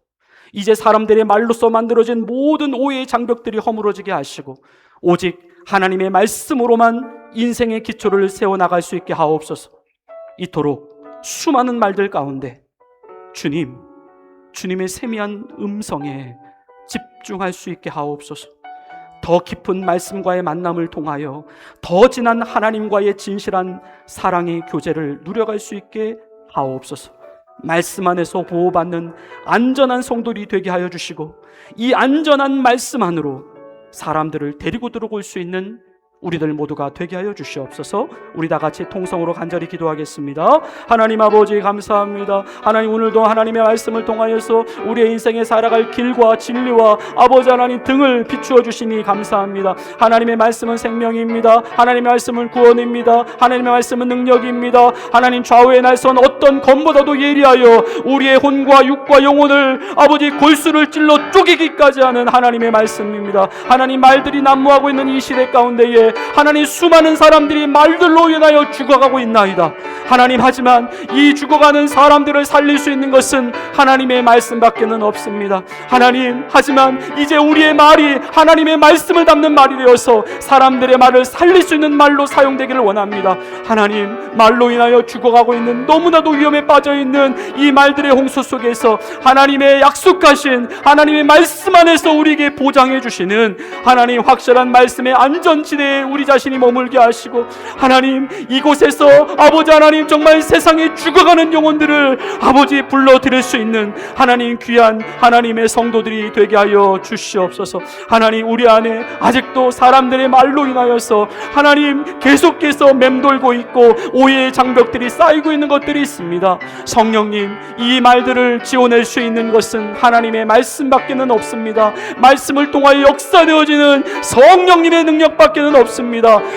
이제 사람들의 말로서 만들어진 모든 오해의 장벽들이 허물어지게 하시고 오직 하나님의 말씀으로만 인생의 기초를 세워나갈 수 있게 하옵소서. 이토록 수많은 말들 가운데 주님의 세미한 음성에 집중할 수 있게 하옵소서. 더 깊은 말씀과의 만남을 통하여 더 진한 하나님과의 진실한 사랑의 교제를 누려갈 수 있게 하옵소서. 말씀 안에서 보호받는 안전한 성도들이 되게 하여 주시고, 이 안전한 말씀 안으로 사람들을 데리고 들어올 수 있는 우리들 모두가 되게 하여 주시옵소서. 우리 다 같이 통성으로 간절히 기도하겠습니다. 하나님 아버지 감사합니다. 하나님, 오늘도 하나님의 말씀을 통하여서 우리의 인생에 살아갈 길과 진리와 아버지 하나님 등을 비추어 주시니 감사합니다. 하나님의 말씀은 생명입니다. 하나님의 말씀은 구원입니다. 하나님의 말씀은 능력입니다. 하나님, 좌우의 날선 어떤 검보다도 예리하여 우리의 혼과 육과 영혼을 아버지 골수를 찔러 쪼개기까지 하는 하나님의 말씀입니다. 하나님, 말들이 난무하고 있는 이 시대 가운데에 하나님, 수많은 사람들이 말들로 인하여 죽어가고 있나이다. 하나님, 하지만 이 죽어가는 사람들을 살릴 수 있는 것은 하나님의 말씀밖에는 없습니다. 하나님, 하지만 이제 우리의 말이 하나님의 말씀을 담는 말이 되어서 사람들의 말을 살릴 수 있는 말로 사용되기를 원합니다. 하나님, 말로 인하여 죽어가고 있는, 너무나도 위험에 빠져있는 이 말들의 홍수 속에서 하나님의 약속하신 하나님의 말씀 안에서 우리에게 보장해 주시는 하나님 확실한 말씀의 안전지대에 우리 자신이 머물게 하시고, 하나님, 이곳에서 아버지 하나님 정말 세상에 죽어가는 영혼들을 아버지 불러들일 수 있는 하나님 귀한 하나님의 성도들이 되게 하여 주시옵소서. 하나님, 우리 안에 아직도 사람들의 말로 인하여서 하나님 계속해서 맴돌고 있고 오해의 장벽들이 쌓이고 있는 것들이 있습니다. 성령님, 이 말들을 지워낼 수 있는 것은 하나님의 말씀밖에는 없습니다. 말씀을 통하여 역사되어지는 성령님의 능력밖에는 없습니다.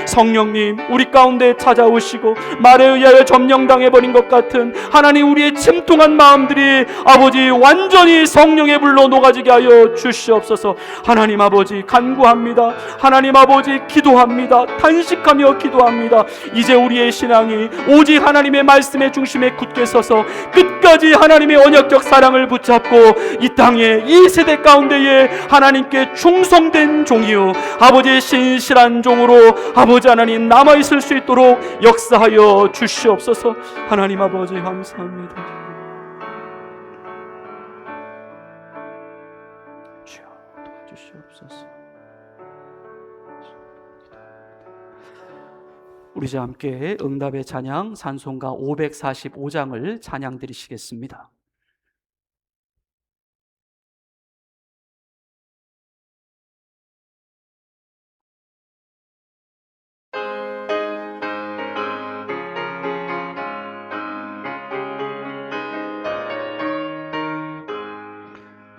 성령님, 우리 가운데 찾아오시고 말에 의하여 점령당해버린 것 같은 하나님 우리의 침통한 마음들이 아버지 완전히 성령의 불로 녹아지게 하여 주시옵소서. 하나님 아버지 간구합니다. 하나님 아버지 기도합니다. 탄식하며 기도합니다. 이제 우리의 신앙이 오직 하나님의 말씀의 중심에 굳게 서서 끝까지 하나님의 언약적 사랑을 붙잡고 이 땅에 이 세대 가운데에 하나님께 충성된 종이요 아버지의 신실한 종으로 아버지 하나님 남아있을 수 있도록 역사하여 주시옵소서. 하나님 아버지 감사합니다. 주여 도와주시옵소서. 우리 이제 함께 응답의 찬양 찬송가 545장을 찬양 드리시겠습니다.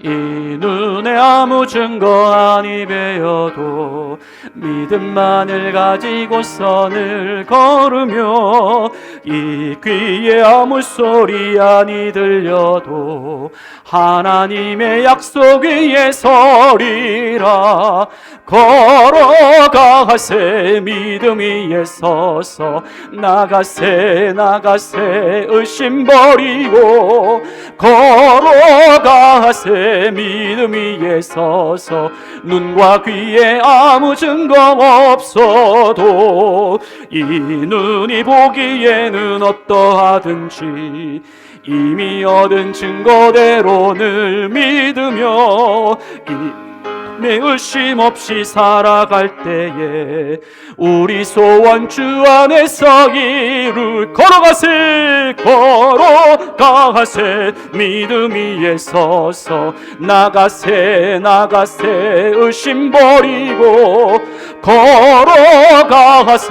이 눈에 아무 증거 아니 배어도 믿음만을 가지고서 늘 걸으며 이 귀에 아무 소리 아니 들려도 하나님의 약속 위에 서리라. 걸어가세 믿음 위에 서서 나가세 의심 버리고 걸어가세 믿음 위에 서서 눈과 귀에 아무 증거 없어도 이 눈이 보기에는 어떠하든지 이미 얻은 증거대로 늘 믿으며 내 의심 없이 살아갈 때에 우리 소원 주 안에서 이룰. 걸어가세 믿음 위에 서서 나가세 의심 버리고 걸어가세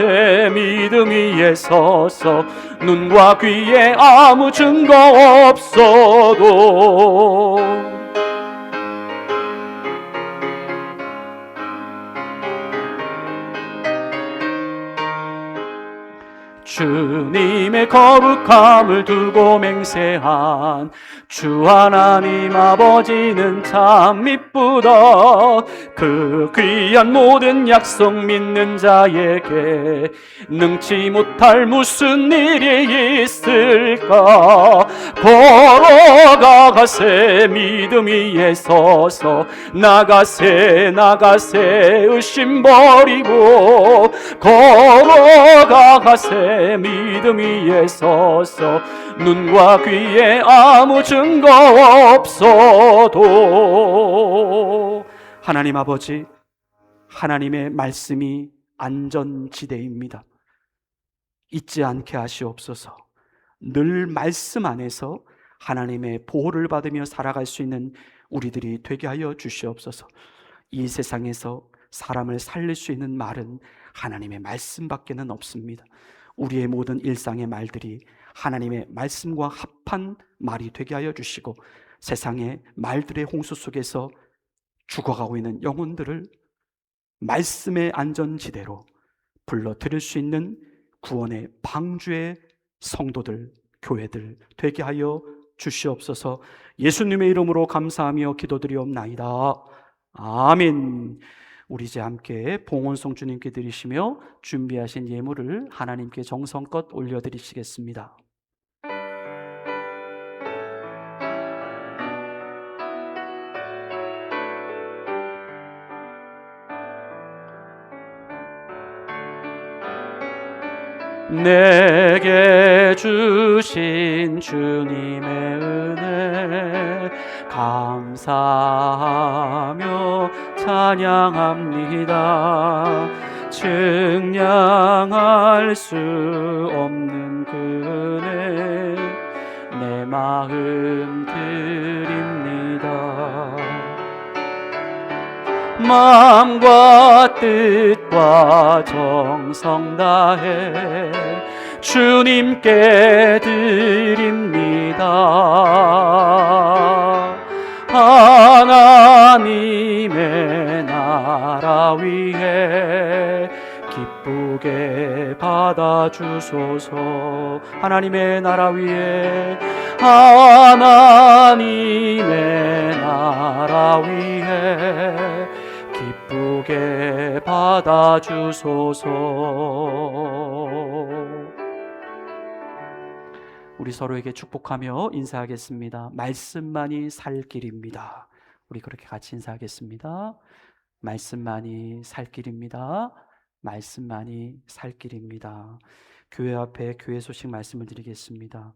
믿음 위에 서서 눈과 귀에 아무 증거 없어도 주님의 거룩함을 두고 맹세한 주 하나님 아버지는 참 미쁘다. 그 귀한 모든 약속 믿는 자에게 능치 못할 무슨 일이 있을까. 걸어가세 믿음 위에 서서 나가세 의심 버리고 걸어가세 믿음 위에 서서 눈과 귀에 아무 증거 없어도. 하나님 아버지, 하나님의 말씀이 안전지대입니다. 잊지 않게 하시옵소서. 늘 말씀 안에서 하나님의 보호를 받으며 살아갈 수 있는 우리들이 되게 하여 주시옵소서. 이 세상에서 사람을 살릴 수 있는 말은 하나님의 말씀밖에는 없습니다. 우리의 모든 일상의 말들이 하나님의 말씀과 합한 말이 되게 하여 주시고, 세상의 말들의 홍수 속에서 죽어가고 있는 영혼들을 말씀의 안전지대로 불러들일 수 있는 구원의 방주의 성도들, 교회들 되게 하여 주시옵소서. 예수님의 이름으로 감사하며 기도드리옵나이다. 아멘. 우리 이제 함께 봉헌송 주님께 드리시며 준비하신 예물을 하나님께 정성껏 올려드리시겠습니다. 내게 주신 주님의 은혜 감사하며 찬양합니다. 측량할 수 없는 그 은혜 내 마음 드립니다. 마음과 뜻과 정성 다해 주님께 드립니다. 하나님의 나라 위해 기쁘게 받아주소서. 하나님의 나라 위해, 하나님의 나라 위해 기쁘게 받아주소서. 우리 서로에게 축복하며 인사하겠습니다. 말씀만이 살 길입니다. 우리 그렇게 같이 인사하겠습니다. 말씀만이 살 길입니다. 말씀만이 살 길입니다. 교회 앞에 교회 소식 말씀을 드리겠습니다.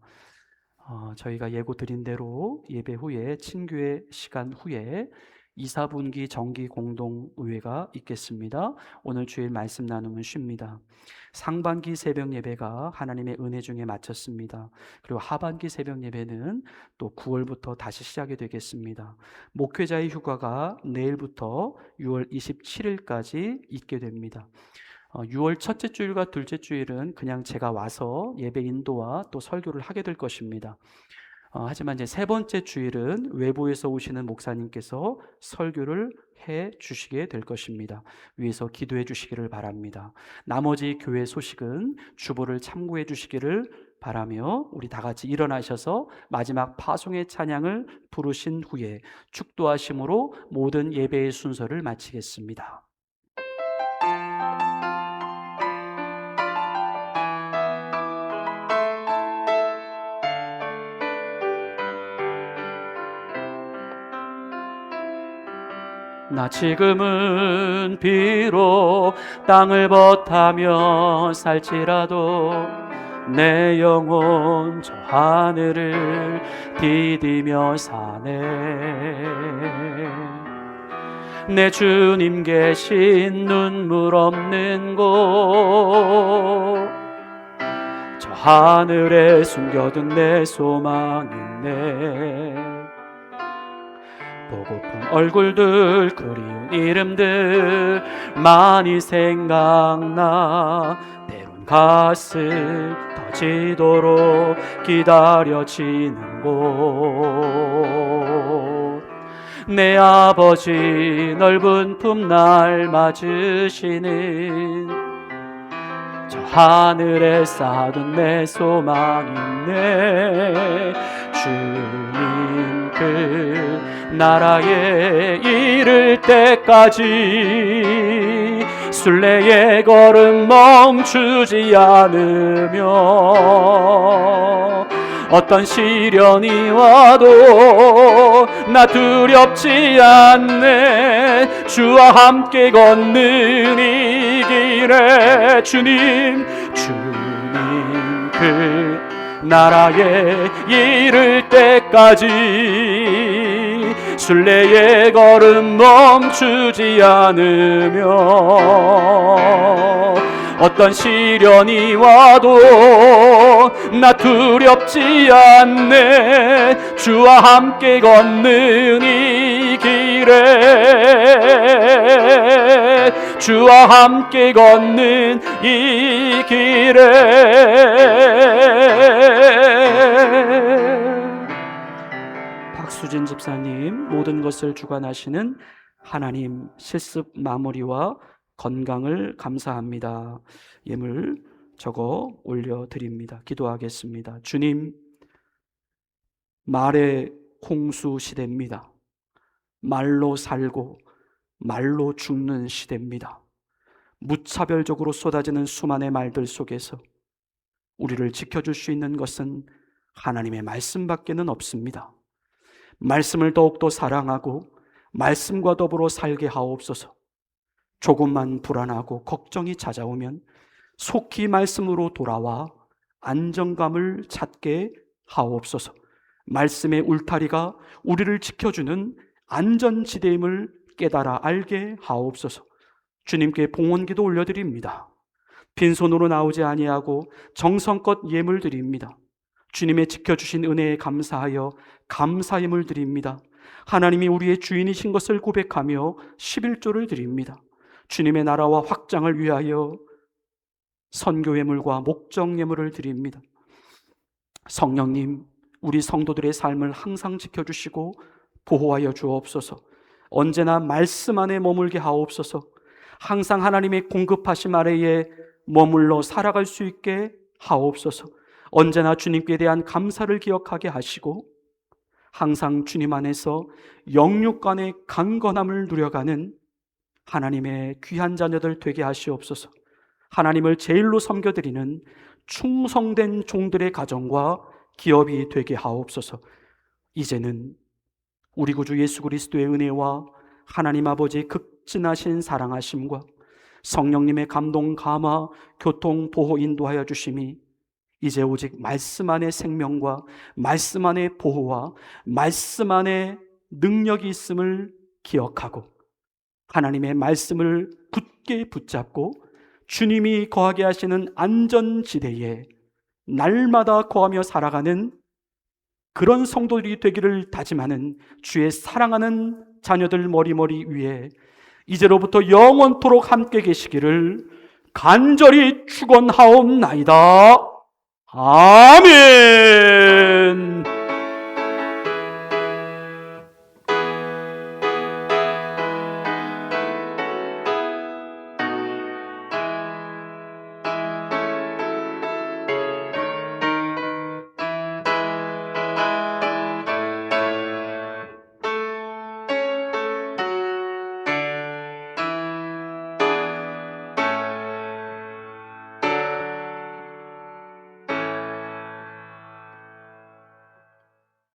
저희가 예고 드린 대로 예배 후에 친교회 시간 후에 2, 4분기 정기 공동의회가 있겠습니다. 오늘 주일 말씀 나눔은 쉽니다. 상반기 새벽 예배가 하나님의 은혜 중에 마쳤습니다. 그리고 하반기 새벽 예배는 또 9월부터 다시 시작이 되겠습니다. 목회자의 휴가가 내일부터 6월 27일까지 있게 됩니다. 6월 첫째 주일과 둘째 주일은 그냥 제가 와서 예배 인도와 또 설교를 하게 될 것입니다. 하지만 이제 세 번째 주일은 외부에서 오시는 목사님께서 설교를 해 주시게 될 것입니다. 위에서 기도해 주시기를 바랍니다. 나머지 교회 소식은 주보를 참고해 주시기를 바라며 우리 다 같이 일어나셔서 마지막 파송의 찬양을 부르신 후에 축도하심으로 모든 예배의 순서를 마치겠습니다. 나 지금은 비록 땅을 벗하며 살지라도 내 영혼 저 하늘을 디디며 사네. 내 주님 계신 눈물 없는 곳 저 하늘에 숨겨둔 내 소망 있네. 보고픈 얼굴들 그리운 이름들 많이 생각나. 때론 가슴 터지도록 기다려지는 곳 내 아버지 넓은 품 날 맞으시는 저 하늘에 쌓아둔 내 소망 있네. 주님 그 나라에 이를 때까지 순례의 걸음 멈추지 않으며 어떤 시련이 와도 나 두렵지 않네. 주와 함께 걷는 이 길에 주님 그 나라에 이를 때까지 순례의 걸음 멈추지 않으며 어떤 시련이 와도 나 두렵지 않네. 주와 함께 걷는 이 길에, 주와 함께 걷는 이 길에. 박수진 집사님, 모든 것을 주관하시는 하나님, 실습 마무리와 건강을 감사합니다. 예물 적어 올려드립니다. 기도하겠습니다. 주님, 말의 홍수 시대입니다. 말로 살고 말로 죽는 시대입니다. 무차별적으로 쏟아지는 수많은 말들 속에서 우리를 지켜줄 수 있는 것은 하나님의 말씀밖에는 없습니다. 말씀을 더욱더 사랑하고 말씀과 더불어 살게 하옵소서. 조금만 불안하고 걱정이 찾아오면 속히 말씀으로 돌아와 안정감을 찾게 하옵소서. 말씀의 울타리가 우리를 지켜주는 안전지대임을 깨달아 알게 하옵소서. 주님께 봉헌기도 올려드립니다. 빈손으로 나오지 아니하고 정성껏 예물 드립니다. 주님의 지켜주신 은혜에 감사하여 감사임을 드립니다. 하나님이 우리의 주인이신 것을 고백하며 11조를 드립니다. 주님의 나라와 확장을 위하여 선교 예물과 목적 예물을 드립니다. 성령님, 우리 성도들의 삶을 항상 지켜주시고 보호하여 주옵소서. 언제나 말씀 안에 머물게 하옵소서. 항상 하나님의 공급하심 아래에 머물러 살아갈 수 있게 하옵소서. 언제나 주님께 대한 감사를 기억하게 하시고 항상 주님 안에서 영육 간의 강건함을 누려가는 하나님의 귀한 자녀들 되게 하시옵소서. 하나님을 제일로 섬겨드리는 충성된 종들의 가정과 기업이 되게 하옵소서. 이제는 우리 구주 예수 그리스도의 은혜와 하나님 아버지의 극진하신 사랑하심과 성령님의 감동, 감화, 교통, 보호, 인도하여 주심이 이제 오직 말씀 안에 생명과 말씀 안에 보호와 말씀 안에 능력이 있음을 기억하고 하나님의 말씀을 굳게 붙잡고 주님이 거하게 하시는 안전지대에 날마다 거하며 살아가는 그런 성도들이 되기를 다짐하는 주의 사랑하는 자녀들 머리머리 위에 이제로부터 영원토록 함께 계시기를 간절히 축원하옵나이다. 아멘.